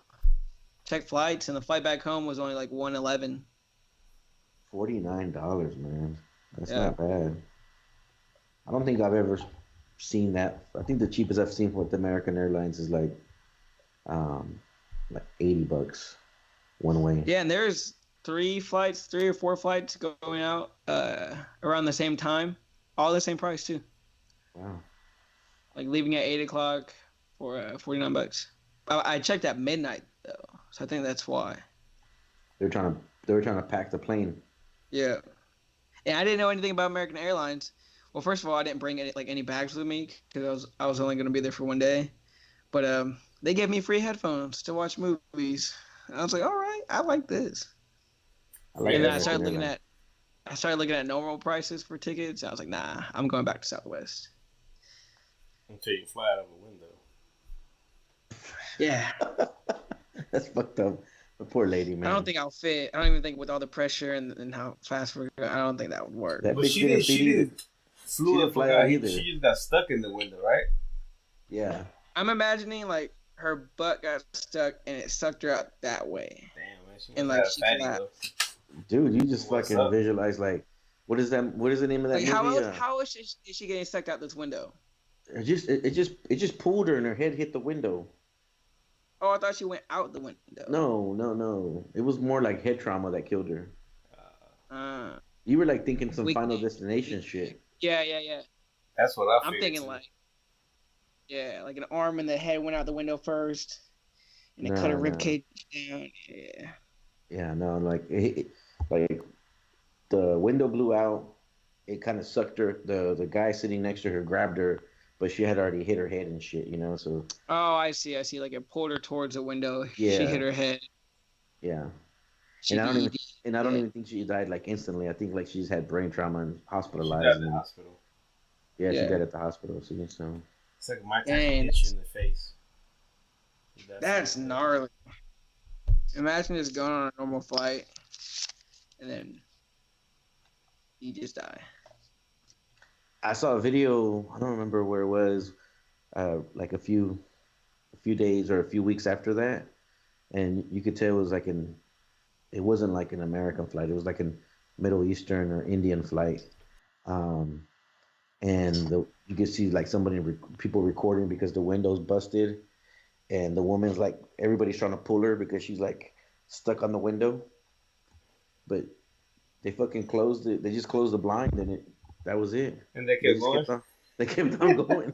Check flights, and the flight back home was only like 111. $49, man. That's Yeah, not bad. I don't think I've ever seen that. I think the cheapest I've seen with American Airlines is um like $80 one way. yeah, and there's three or four flights going out around the same time, all the same price too. Wow. Like leaving at 8 o'clock for $49. I checked at midnight though, so I think that's why. They were trying to pack the plane. Yeah. And I didn't know anything about American Airlines. Well, first of all, I didn't bring any bags with me because I was only going to be there for one day. But they gave me free headphones to watch movies. And I was like, all right, I like this. I like And then American Airlines. I started looking at normal prices for tickets. I was like, nah, I'm going back to Southwest. Until you fly out of a window. Yeah, That's fucked up. The poor lady, I don't man. think I'll fit. I don't even think with all the pressure and how fast we're going, I don't think that would work. That But bitch didn't fit she either. didn't She flew didn't the fuck fly out out. either. She just got stuck in the window, right? Yeah. I'm imagining like her butt got stuck and it sucked her out that way. Damn, man. She And must have like had a she fatty though. collapsed. Dude, you just What's fucking up? visualize like what is the name of that Like how movie? else how is she getting sucked out this window? It just pulled her and her head hit the window. Oh, I thought she went out the window. No, no, no. It was more like head trauma that killed her. Uh, You were like thinking some Final weakness. Destination shit. Yeah, yeah, yeah. That's what I I'm figured thinking too. like yeah, like an arm and the head went out the window first, and it cut her No, rib no. cage down. Yeah. Yeah, no, like the window blew out. It kind of sucked her. The guy sitting next to her grabbed her, but she had already hit her head and shit, you know. So Oh, I see. I see. Like it pulled her towards the window. She hit yeah, her head. yeah. And She I don't even be and I don't yeah. even think she died like instantly. I think like she's had brain trauma and She hospitalized, died in and the then hospital. yeah, she Yeah. died at the hospital. See, so It's like Mike Tyson Dang, hits you in the face. That's that's it. gnarly. Imagine just going on a normal flight and then you just die. I saw a video. I don't remember where it was. Like a few days or a few weeks after that, and you could tell it was like an it wasn't like an American flight. It was like an Middle Eastern or Indian flight. Um, and you could see like people recording because the windows busted, and the woman's like everybody's trying to pull her because she's like stuck on the window, but they fucking closed it. They just closed the blind, and that was it. And they They kept just going. kept on. They kept on going,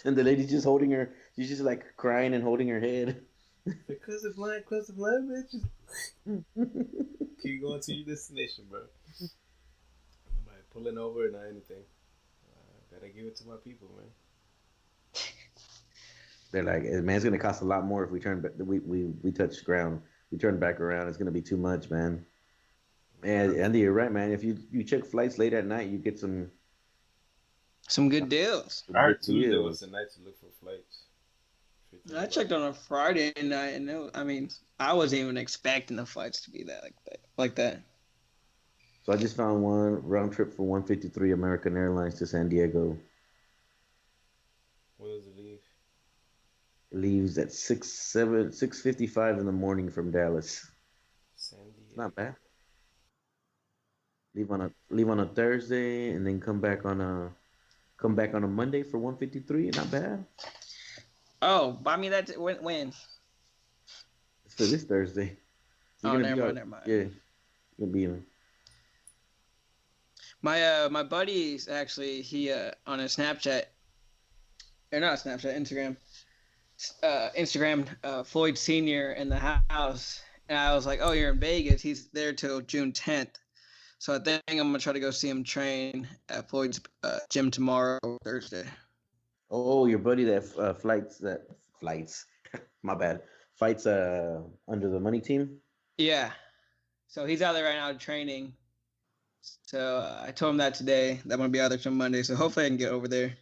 and the lady's just holding her. She's just like crying and holding her head. Because of blind, bitches. Keep going to your destination, bro. Nobody pulling over or not anything. Gotta give it to my people, man. They're like, man, it's gonna cost a lot more if we turn back. We touch ground. We turn back around. It's gonna be too much, man. And Andy, you're right, man. If you check flights late at night, you get some good deals. I heard good Tuesday was deals. the night to look for flights. I checked on a Friday night, and I mean, I wasn't even expecting the flights to be that like that. So I just found one round trip for 153 American Airlines to San Diego. When does it leave? It leaves at 6:55 in the morning from Dallas. San It's Diego. not bad. Leave on a Thursday and then come back on a Monday for 153. Not bad. Oh, buy me that when? It's for this Thursday. You're Oh, gonna be out. never mind. Yeah, you're gonna be in. My buddy's actually he on a Snapchat or not Snapchat Instagram Floyd Senior in the house, and I was like, oh, you're in Vegas. He's there till June 10th. So I think I'm gonna try to go see him train at Floyd's gym tomorrow, Thursday. Oh, your buddy that flights. My bad. Fights under the money team. Yeah. So he's out there right now training. So I told him that today. That I'm gonna be out there till Monday. So hopefully I can get over there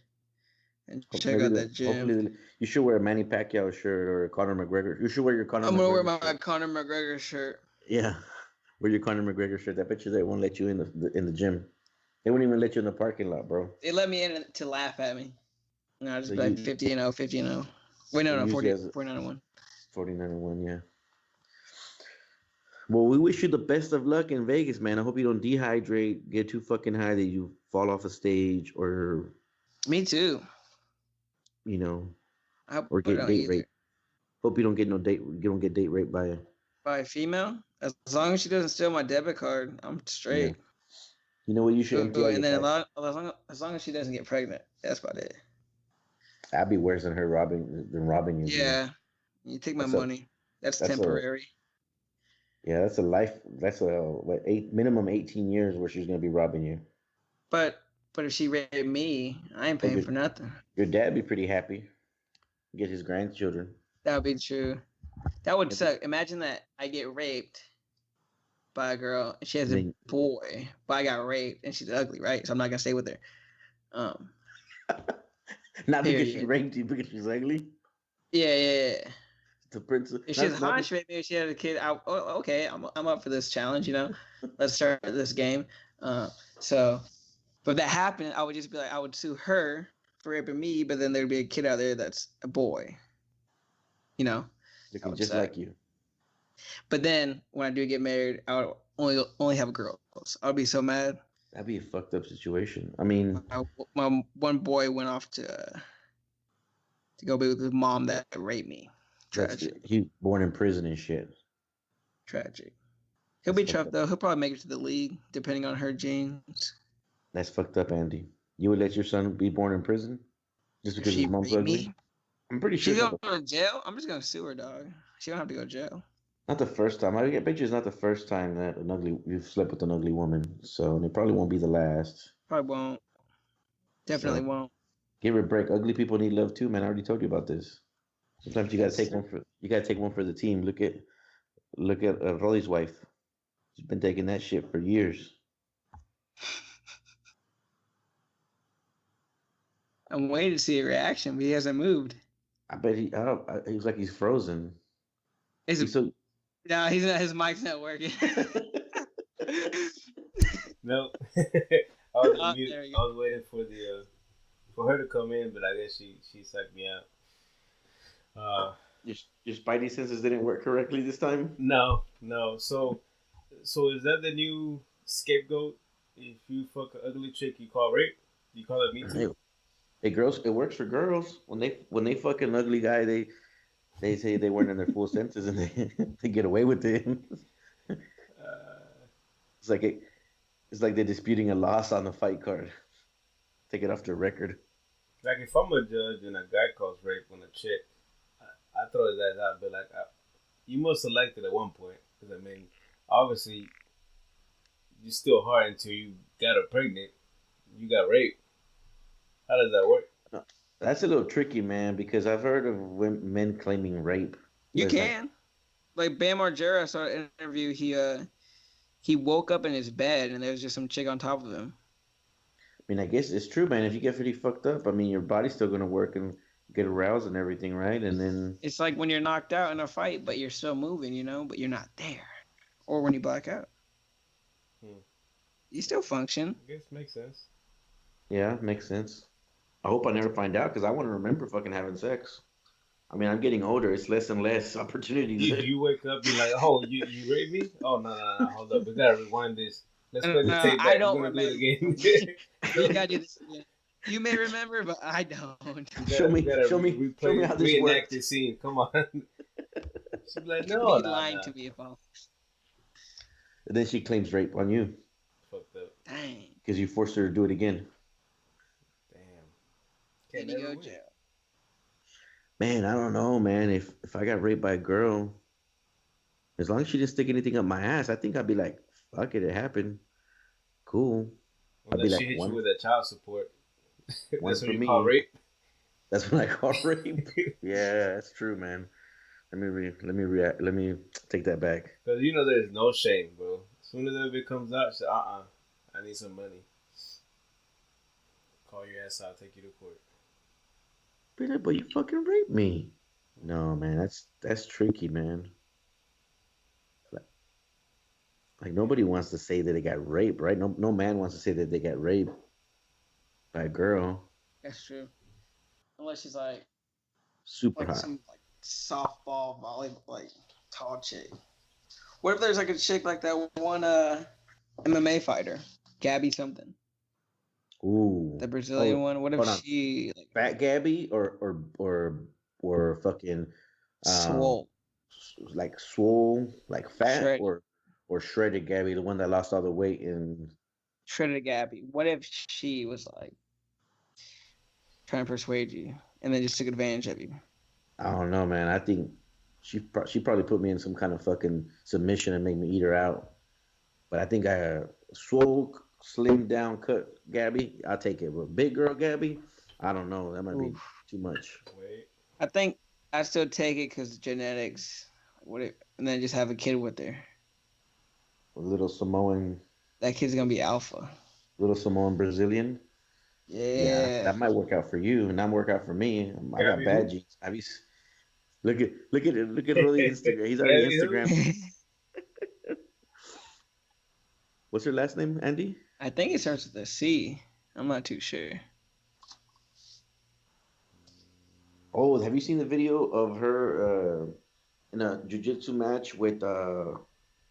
and check out that gym. Hopefully you should wear a Manny Pacquiao shirt or a Conor McGregor. You should wear your Conor I'm gonna wear McGregor my shirt. Conor McGregor shirt. Yeah, wear your Conor McGregor shirt. I bet you they won't let you in the gym. They won't even let you in the parking lot, bro. They let me in to laugh at me. And I'll just They be like use 50-0, 50-0. Wait, they no, use you 40, as 49-1. 49-1. Yeah. Well, we wish you the best of luck in Vegas, man. I hope you don't dehydrate, get too fucking high that you fall off a stage, or Me too. you know, I hope or I get don't date either. rape. Hope you don't get no date. You don't get date raped by. By a female, as long as she doesn't steal my debit card, I'm Yeah. straight. You know what? You should empty Ooh, out and your then cash. as long as she doesn't get pregnant, that's about it. I'd be worse than her robbing you, man. Yeah, you take my That's a money. That's that's a temporary. yeah. That's a life. That's a what minimum 18 years where she's gonna be robbing you. But if she raped me, I ain't But paying for nothing. your dad be pretty happy. Get his grandchildren. That would be true. That would And suck. Imagine that I get raped by a girl and she has a then boy, but I got raped and she's ugly, right? So I'm not gonna stay with her. Um, not because she period. raped you, because she's ugly. Yeah. The princess. If she's Not hot, she raped me. If she had a kid, okay, I'm up for this challenge. Let's start this game. Uh, so, but if that happened, I would just be like, I would sue her for raping me, but then there'd be a kid out there that's a boy. That looking would just suck. like you. But then when I do get married, I would only have girls. I would be so mad. That'd be a fucked up situation. I mean, My one boy went off to go be with his mom that raped me. Tragic. he born in prison and shit. Tragic. He'll That's be fucked tough up. though. He'll probably make it to the league, depending on her genes. That's fucked up, Andy. You would let your son be born in prison just If because his she mom's raped ugly? me, I'm pretty sure she's it's going to jail. I'm just gonna sue her, dog. She don't have to go to jail. not the first time. I bet you it's not the first time that you've slept with an ugly woman. So and it probably won't be the last. Probably won't. Definitely So won't. give her a break. Ugly people need love too, man. I already told you about this. Sometimes you gotta That's take one for the team. Look at Rolly's wife. She's been taking that shit for years. I'm waiting to see a reaction, but he hasn't moved. I bet he's like he's frozen. Is He's it? so No, he's not. His mic's not working. No, I was on mute. There we I go. was waiting for the for her to come in, but I guess she sucked me out. your spidey senses didn't work correctly this time. No. So is that the new scapegoat? If you fuck an ugly chick, you call rape. You call it me too. It works for girls when they fuck an ugly guy. They say they weren't in their full senses and they they get away with it. Uh, It's like it's like they're disputing a loss on the fight card. Take it off their record. like if I'm a judge and a guy calls rape on a chick, I throw his ass out. But like, you must select it at one point because I mean, obviously, you still hard until you got her pregnant. You got raped. How does that work? That's a little tricky, man, because I've heard of men claiming rape. You But it's like, can. Like Bam Margera, I saw an interview. He woke up in his bed and there was just some chick on top of him. I mean, I guess it's true, man. If you get pretty fucked up, I mean, your body's still gonna work and get aroused and everything, right? And then, It's like when you're knocked out in a fight, but you're still moving, but you're not there. Or when you black out, Hmm. you still function. I guess makes sense. yeah, makes sense. I hope I never find out because I want to remember fucking having sex. I mean, I'm getting older. It's less and less opportunities. You wake up, you're like, oh, you raped me? Oh no, hold up, we gotta rewind this. Let's play the No, tape I back. don't We're gonna do remember. it again. You gotta do this again. You may remember, but I don't. We gotta Show me how this reenact worked. this scene. Come on. She's like, You'd no, be no, lying no. to me if I. And then she claims rape on you Fucked up. Dang. because you forced her to do it again. Damn. Did Can't he never go win. jail? Man, I don't know, man. If I got raped by a girl, as long as she didn't stick anything up my ass, I think I'd be like, fuck it, it happened. Cool. I'd be Unless like, she hit you one with that child support. one That's what for you call me. rape. That's what I call rape. Yeah, that's true, man. Let me take that back. Because you know there's no shame, bro. As soon as it comes out, she say, I need some money. Call your ass out, take you to court. Be like, but you fucking raped me. No, man, that's tricky, man. Like, like nobody wants to say that they got raped, right? No man wants to say that they got raped by a girl. That's true. Unless she's like Super hot. some like softball volleyball like tall chick. What if there's like a chick like that one MMA fighter, Gabby something, Ooh. the Brazilian Oh, one? What if hold on. she like Fat Gabby or fucking um swole, like swole, like fat shredded, or shredded Gabby, the one that lost all the weight and shredded Gabby? What if she was like trying to persuade you and then just took advantage of you? I don't know, man. I think she probably put me in some kind of fucking submission and made me eat her out. But I think I swole, slim down, cut Gabby. I'll take it. But big girl Gabby, I don't know. That might be Oof. too much. Wait. I think I still take it because genetics. What if, and then just have a kid with her. A little Samoan, That kid's gonna be alpha. Brazilian. Yeah, Yeah. that might work out for you, and not work out for me. I got Gabby bad who? genes. Look at Rolly Instagram. He's already Gabby who? Instagram. What's her last name, Andy? I think it starts with a C. I'm not too sure. Oh, have you seen the video of her in a jujitsu match with your girl,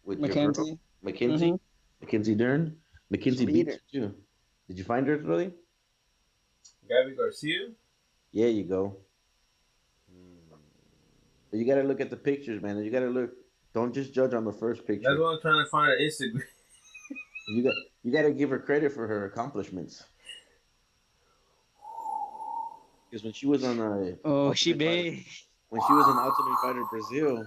Mackenzie. Mackenzie? Mm-hmm. Mackenzie Dern? She Mackenzie beat beats her. her too. Did you find her, really? Gabby Garcia? Yeah, you go. Hmm. But you gotta look at the pictures, man. You gotta look. Don't just judge on the first That's picture. what I'm trying to find on Instagram. You got you gotta give her credit for her accomplishments. Because when she was on Oh, she Ultimate Fighter, big. when she was on Ultimate Fighter Brazil,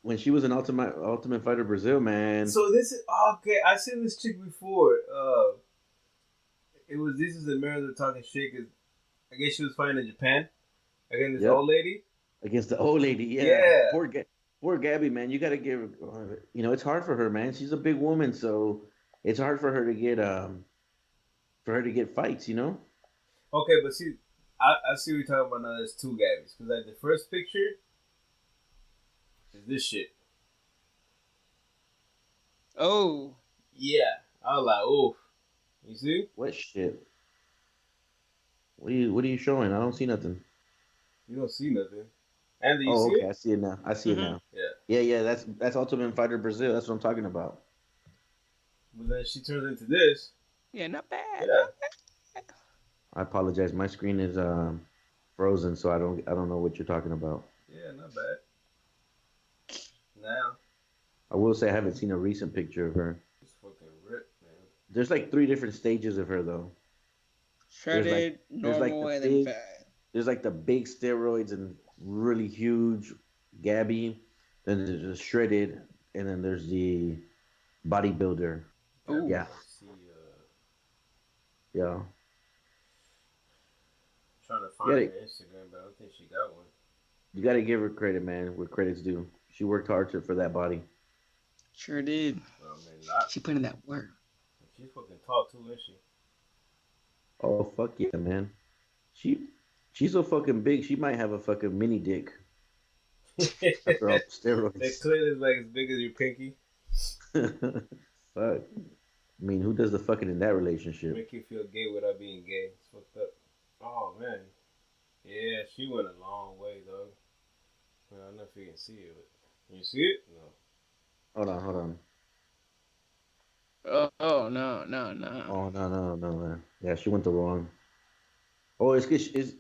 when she was in Ultimate Fighter Brazil, man. So this is okay. I seen this chick before. It was this is America talking shit. 'Cause I guess she was fighting in Japan against this Yep. old lady. Against the old lady, yeah. Yeah. Poor Gabby, man. You got to give her. It's hard for her, man. She's a big woman, so it's hard for her to get fights. Okay, but see, I see what you're talking about now. There's two Gabbies. Because like the first picture is this shit. Oh, Yeah. I was like, oof. You see? What shit? What are you showing? I don't see nothing. You don't see nothing. And you Oh, see okay. it? I see it now. I see it Mhm. now. Yeah. Yeah. That's Ultimate Fighter Brazil. That's what I'm talking about. But then she turns into this. Yeah, not bad. Yeah. Not bad. I apologize. My screen is frozen, so I don't know what you're talking about. Yeah, not bad. Now, I will say I haven't seen a recent picture of her. it's fucking ripped, man. There's like three different stages of her though. There's like Shredded, there's like normal, the and then big fat. there's like the big steroids and really huge Gabby. Then there's the shredded, and then there's the bodybuilder. Gabby Ooh. Yeah, Garcia. yeah. Trying to You find gotta her Instagram, but I don't think she got one. you gotta give her credit, man. Where credit's due. She worked hard for that body. Sure did. Well, I mean, not. She put in that work. She's fucking tall too, isn't she? Oh fuck yeah, man. She she's so fucking big. She might have a fucking mini dick after all the That steroids. clit is like as big as your pinky. Fuck. I mean, who does the fucking in that relationship? Make you feel gay without being gay. It's fucked up. Oh man. Yeah, she went a long way though. Well, I don't know if you can see it, but can you see it? No. Hold on. Oh no, no, no. Oh no, man. Yeah, she went the wrong. Oh, it's because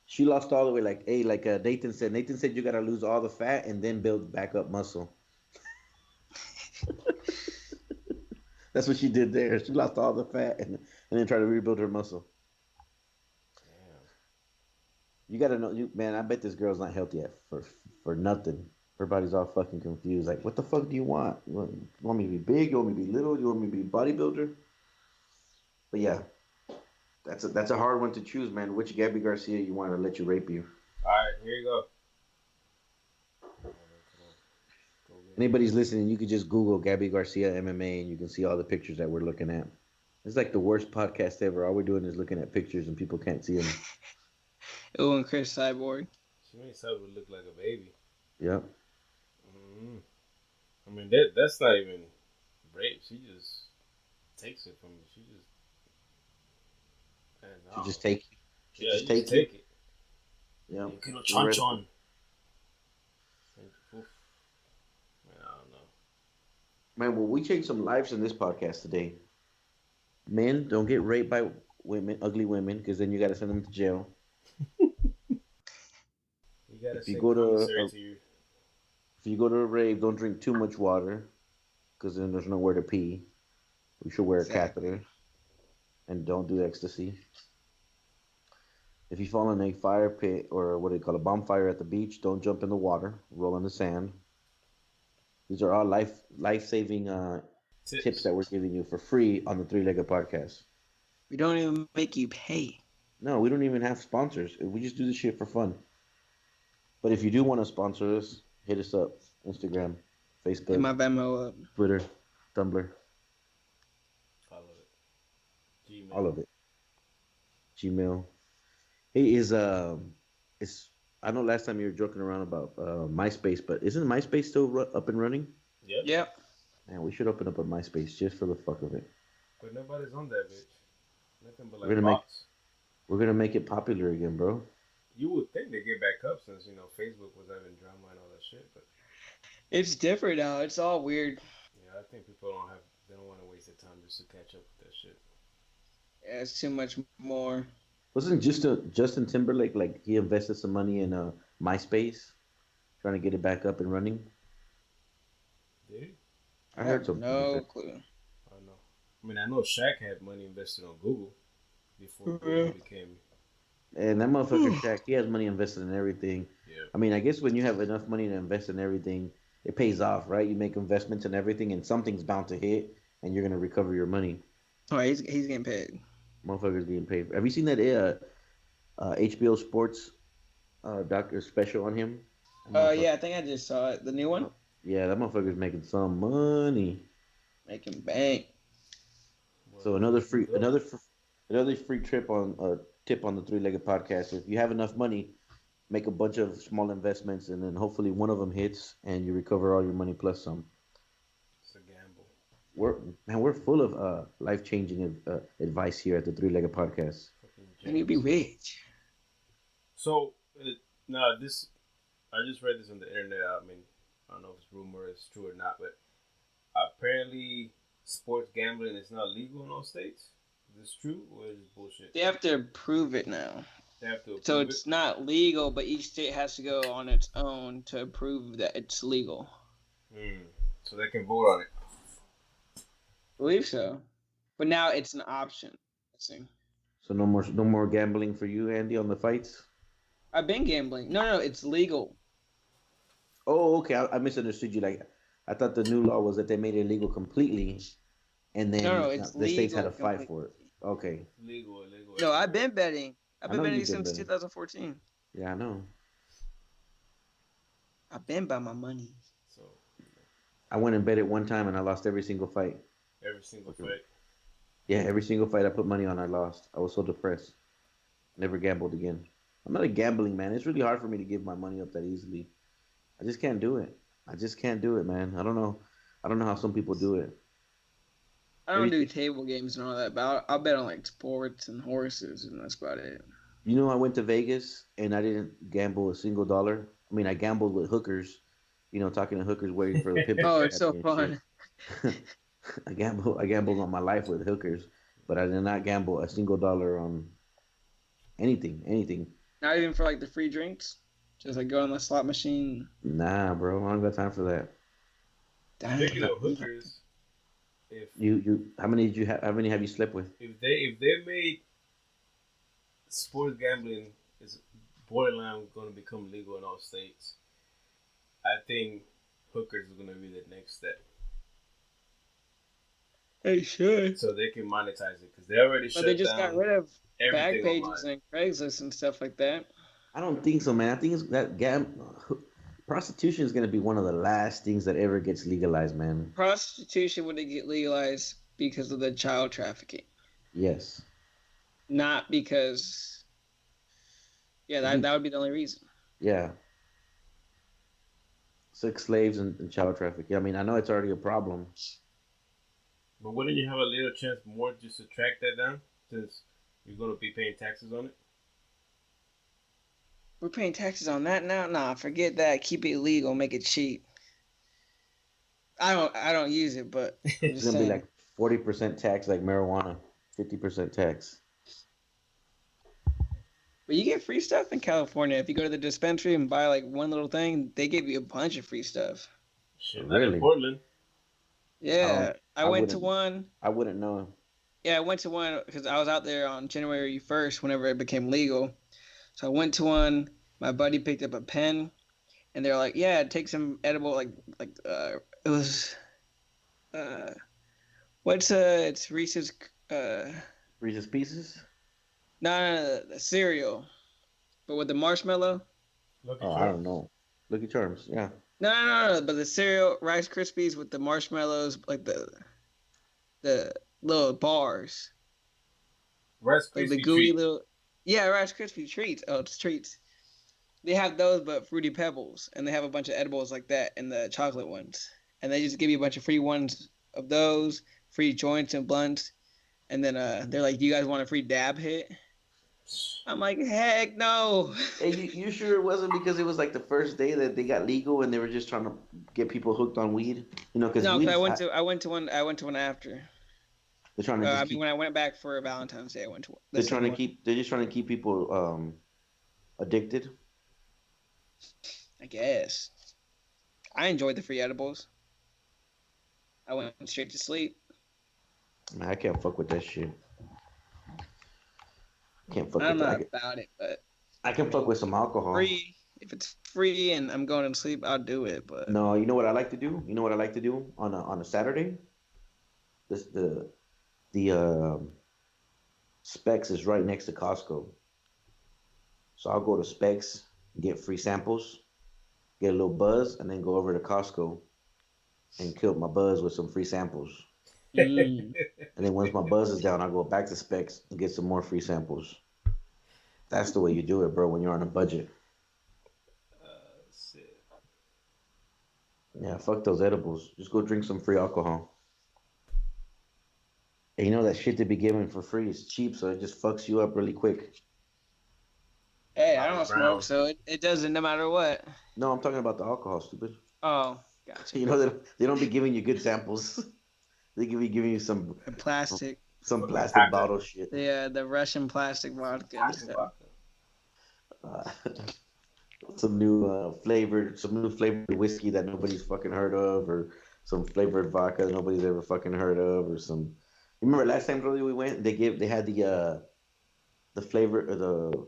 she lost all the way. Like, hey, like Nathan said. Nathan said you gotta lose all the fat and then build back up muscle. That's what she did there. She lost all the fat and then tried to rebuild her muscle. Damn. You gotta know, man. I bet this girl's not healthy for nothing. Her body's all fucking confused. Like, what the fuck do you want? You want me to be big? You want me to be little? You want me to be a bodybuilder? But yeah, that's a hard one to choose, man. Which Gabby Garcia you want to let you rape you? Alright, here you go. Come on. Go get it. Anybody's listening, you could just Google Gabby Garcia MMA and you can see all the pictures that we're looking at. It's like the worst podcast ever. All we're doing is looking at pictures and people can't see them. Ooh, and Chris Cyborg. She made Sabu look like a baby. Yep. Mm-hmm. I mean, that's not even rape. She just takes it from you. She just. Man, no. You just take. Yeah, just you take just take it. Yep. You can You're chon right. chon. Man, I don't know. Man, well, we changed some lives in this podcast today. Men don't get raped by women, ugly women, because then you got to send them to jail. You gotta If you send go to commissary a, to you. if you go to a rave, don't drink too much water, because then there's nowhere to pee. We should wear a Exactly. catheter, and don't do ecstasy. If you fall in a fire pit or what do you call a bonfire at the beach, don't jump in the water. Roll in the sand. These are all life saving tips Tips. that we're giving you for free on the Three Legged Podcast. We don't even make you pay. No, we don't even have sponsors. We just do this shit for fun. But if you do want to sponsor us, hit us up. Instagram, Hit Facebook, my Venmo up. Twitter, Tumblr, All of it. Gmail. all of it. Gmail. Hey, is I know last time you were joking around about MySpace, but isn't MySpace still up and running? Yep. Yep. Man, we should open up a MySpace just for the fuck of it. But nobody's on that bitch. Nothing but We're like gonna make- bots. We're gonna make it popular again, bro. You would think they get back up since Facebook was having drama and all that shit, but It's different now. It's all weird. yeah, I think people they don't want to waste their time just to catch up with that shit. Yeah, it's too much more. Wasn't Justin Timberlake like he invested some money in MySpace, trying to get it back up and running? Did he? I heard something. No like that. clue. I don't know. I mean, I know Shaq had money invested on Google before Yeah. Google became. And that motherfucker Shaq, he has money invested in everything. Yeah. I mean, I guess when you have enough money to invest in everything, it pays off, right? You make investments in everything, and something's bound to hit, and you're gonna recover your money. Oh, he's getting paid. Motherfuckers getting paid. Have you seen that HBO Sports doctor special on him? Yeah, I think I just saw it. The new one. Yeah, that motherfucker's making some money. Making bank. So another free tip on the Three Legged Podcast. If you have enough money, make a bunch of small investments, and then hopefully one of them hits, and you recover all your money plus some. It's a gamble. We're full of life changing advice here at the Three Legged Podcast. Fucking You need to be gems. rich. So, no, this I just read this on the internet. I mean, I don't know if it's rumor, it's true or not, but apparently sports gambling is not legal in all states? Is this true or is this bullshit? They have to approve it now. They have to So approve it's it. not legal, but each state has to go on its own to approve that it's legal. So they can vote on it. I believe so. But now it's an option. See. So no more gambling for you, Andy, on the fights. I've been gambling. No, it's legal. Oh, okay. I misunderstood you. Like, I thought the new law was that they made it illegal completely, and then No, it's the states had legal to fight completely. for it. Okay. Illegal. No, I've been betting. I've I been know betting you've been since betting. 2014. Yeah, I know. I've been by my money. So I went and bet it one time, and I lost every single fight. every single fight. Yeah, every single fight I put money on, I lost. I was so depressed. Never gambled again. I'm not a gambling man. It's really hard for me to give my money up that easily. I just can't do it. I just can't do it, man. I don't know. I don't know how some people do it. I don't do table games and all that, but I'll bet on like sports and horses, and that's about it. You know, I went to Vegas and I didn't gamble a single dollar. I mean, I gambled with hookers. You know, talking to hookers, waiting for the pimp. Oh, it's so fun. I gambled on my life with hookers, but I did not gamble a single dollar on anything. Not even for like the free drinks. Just like go on the slot machine. Nah, bro, I don't got time for that. Speaking of hookers, if how many did you have? How many have you slept with? if they made sports gambling is borderline going to become legal in all states, I think hookers is going to be the next step. They should. So they can monetize it because they already But shut they just down got rid of everything Backpages online. and Craigslist and stuff like that. I don't think so, man. I think it's that prostitution is going to be one of the last things that ever gets legalized, man. Prostitution would get legalized because of the child trafficking, Yes. not because. Yeah, that would be the only reason. Yeah. Sex slaves and child trafficking. I mean, I know it's already a problem. But wouldn't you have a little chance more just to track that down since you're going to be paying taxes on it? We're paying taxes on that now. Nah, forget that. Keep it legal. Make it cheap. I don't use it, but I'm It's just going to be saying. like 40% tax, like marijuana, 50% tax. But you get free stuff in California. If you go to the dispensary and buy like one little thing, they give you a bunch of free stuff. Shit, not Really? in Portland. Yeah, I went to wouldn't- one. I wouldn't know. Yeah, I went to one because I was out there on January 1st whenever it became legal. So I went to one. My buddy picked up a pen, and they're like, "Yeah, take some edible it was it's Reese's Reese's Pieces? no, the cereal, but with the marshmallow. Lucky Oh, I don't know. Lucky Charms, yeah. No, but the cereal Rice Krispies with the marshmallows, like the little bars, Rice like Krispie the gooey treat. little. Yeah, Rice Krispie treats. Oh, it's treats. They have those, but Fruity Pebbles, and they have a bunch of edibles like that, and the chocolate ones, and they just give you a bunch of free ones of those, free joints and blunts, and then they're like, "Do you guys want a free dab hit?" I'm like, "Heck no!" Hey, you sure it wasn't because it was like the first day that they got legal and they were just trying to get people hooked on weed? You know, because No, weed, because I went to one after. they're trying to just keep, When I went back for Valentine's Day, I went to one. they're trying to keep, they're just trying to keep people addicted. I guess. I enjoyed the free edibles. I went straight to sleep. Man, I can't fuck with that shit. Can't fuck I'm with not that. about it, but I can fuck with some alcohol. free. If it's free and I'm going to sleep, I'll do it. But No, you know what I like to do? You know what I like to do on a Saturday? This the Specs is right next to Costco. So I'll go to Specs, get free samples, get a little buzz, and then go over to Costco and kill my buzz with some free samples. And then once my buzz is down, I'll go back to Specs and get some more free samples. That's the way you do it, bro, when you're on a budget. Shit. Yeah, fuck those edibles. Just go drink some free alcohol. And you know that shit they be giving for free is cheap, so it just fucks you up really quick. hey, I Bobby don't Brown. smoke, so it doesn't no matter what. No, I'm talking about the alcohol, stupid. Oh, gotcha. You know that they don't be giving you good samples. They could be giving you some plastic. plastic bottle shit. The Russian plastic vodka and stuff. Uh, some new flavored whiskey that nobody's fucking heard of, or some flavored vodka nobody's ever fucking heard of, or some. You remember last time, Brody, we went? They had the flavor of the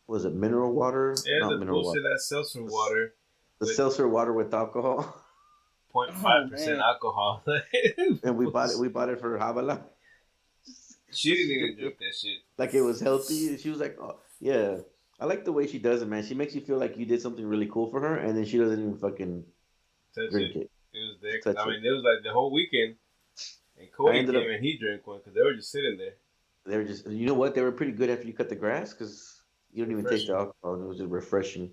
was it mineral water? Yeah, Not the mineral bullshit water. that seltzer water. The seltzer water with alcohol. 0.5% alcohol. And we bought it for Havala. She didn't even drink that shit. Like it was healthy. She was like, oh, yeah. I like the way she does it, man. She makes you feel like you did something really cool for her, and then she doesn't even fucking drink it. It was there. I mean, it was like the whole weekend. And Cody came and he drank one because they were just sitting there. They were just, you know what? They were pretty good after you cut the grass because you don't even taste the alcohol. It was just refreshing.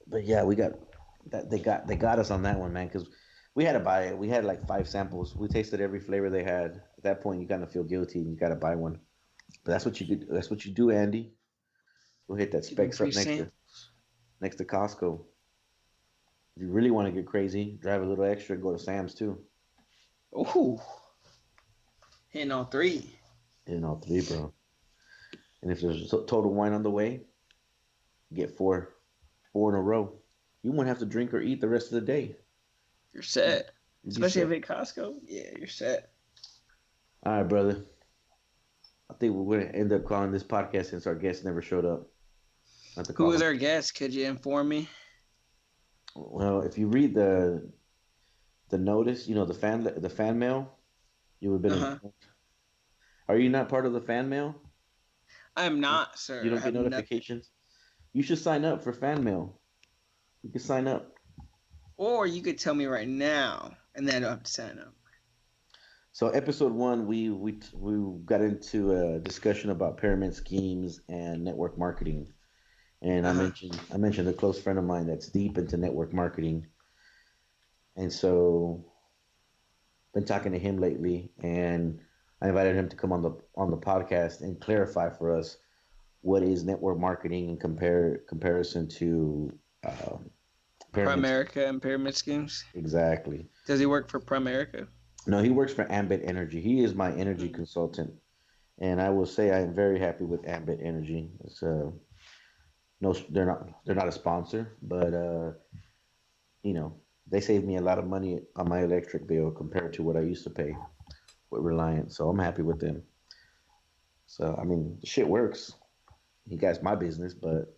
But yeah, we got that. They got us on that one, man. Because we had to buy it. We had like 5 samples. We tasted every flavor they had. At that point, you kind of feel guilty and you got to buy one. But that's what you do. That's what you do, Andy. Go hit that Specs up next to Costco. If you really want to get crazy, drive a little extra, go to Sam's too. Ooh, hitting all 3. Hitting all 3, bro. And if there's total wine on the way, get 4 in a row. You won't have to drink or eat the rest of the day. You're set. Especially if it's Costco. Yeah, you're set. All right, brother. I think we're going to end up calling this podcast since our guest never showed up. Who was our guest? Could you inform me? Well, if you read the notice, you know, the fan mail, you would have been. Are you not part of the fan mail? I'm not, sir. You don't get notifications? Nothing. You should sign up for fan mail. You can sign up. Or you could tell me right now, and then I don't have to sign up. So episode 1, we got into a discussion about pyramid schemes and network marketing. And I mentioned a close friend of mine that's deep into network marketing. And so been talking to him lately, and I invited him to come on the podcast and clarify for us what is network marketing in comparison to Primerica and pyramid schemes. Exactly. Does he work for Primerica? No, he works for Ambit Energy. He is my energy consultant, and I will say I am very happy with Ambit Energy. It's no, they're not a sponsor, but you know, they saved me a lot of money on my electric bill compared to what I used to pay with Reliant. So I'm happy with them. So I mean, the shit works. He got my business, but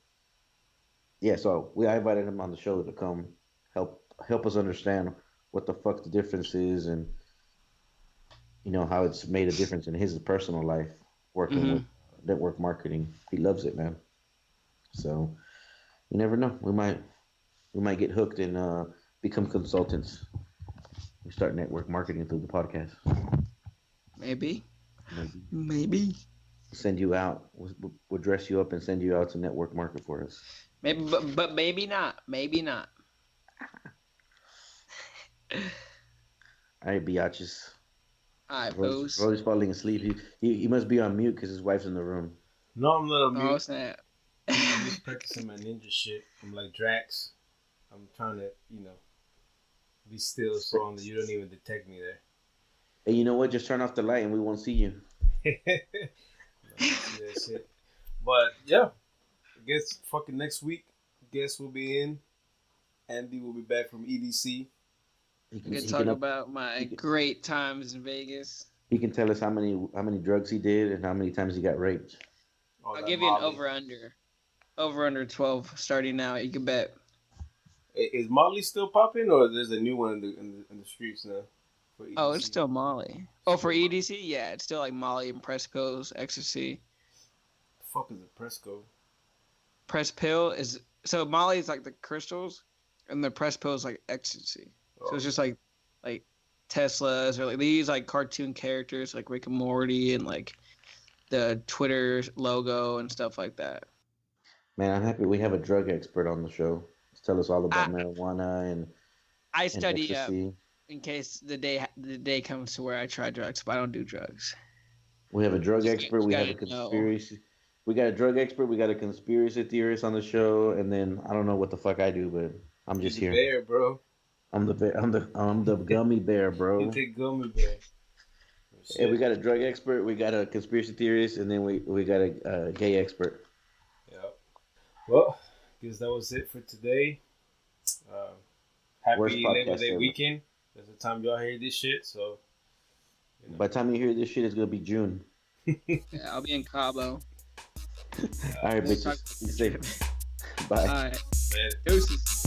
yeah. So I invited him on the show to come help us understand what the fuck the difference is, and you know how it's made a difference in his personal life working with network marketing. He loves it, man. So you never know. We might get hooked and become consultants. We start network marketing through the podcast. Maybe. Send you out. We'll dress you up and send you out to network market for us. Maybe, but maybe not. Maybe not. All right, biatches. All right, Bose. Brody's falling asleep. He must be on mute because his wife's in the room. No, I'm not on mute. Oh, snap. I'm just practicing my ninja shit. I'm like Drax. I'm trying to, be still so long that you don't even detect me there. Hey, you know what? Just turn off the light and we won't see you. That shit. But yeah, I guess fucking next week, guest will be in. Andy will be back from EDC. He can talk about my great times in Vegas. He can tell us how many drugs he did and how many times he got raped. I'll give you an over-under. Over-under 12 starting now. You can bet. Is Molly still popping, or there's a new one in the streets now? Oh, it's still Molly. Oh, for EDC? Yeah, it's still like Molly and Press Pills, Ecstasy. The fuck is a Presco? Press Pill is... So Molly is like the crystals, and the Press Pill is like Ecstasy. So it's just like Teslas, or like they use like cartoon characters like Rick and Morty and like the Twitter logo and stuff like that. Man, I'm happy we have a drug expert on the show. Tell us all about marijuana and I study up in case the day comes to where I try drugs, but I don't do drugs. We have a drug expert. We have a conspiracy. We got a drug expert. We got a conspiracy theorist on the show, and then I don't know what the fuck I do, but I'm just here. There, bro. I'm the gummy bear, bro. You take gummy bear. Hey, we got a drug expert, we got a conspiracy theorist, and then we got a gay expert. Yeah. Well, guess that was it for today. Worst Happy podcast Labor Day ever. weekend. That's the time y'all hear this shit. So, By the time you hear this shit, it's gonna be June. Yeah, I'll be in Cabo. All right, We'll bitches. talk- Be safe. Bye. All right. later. Deuces.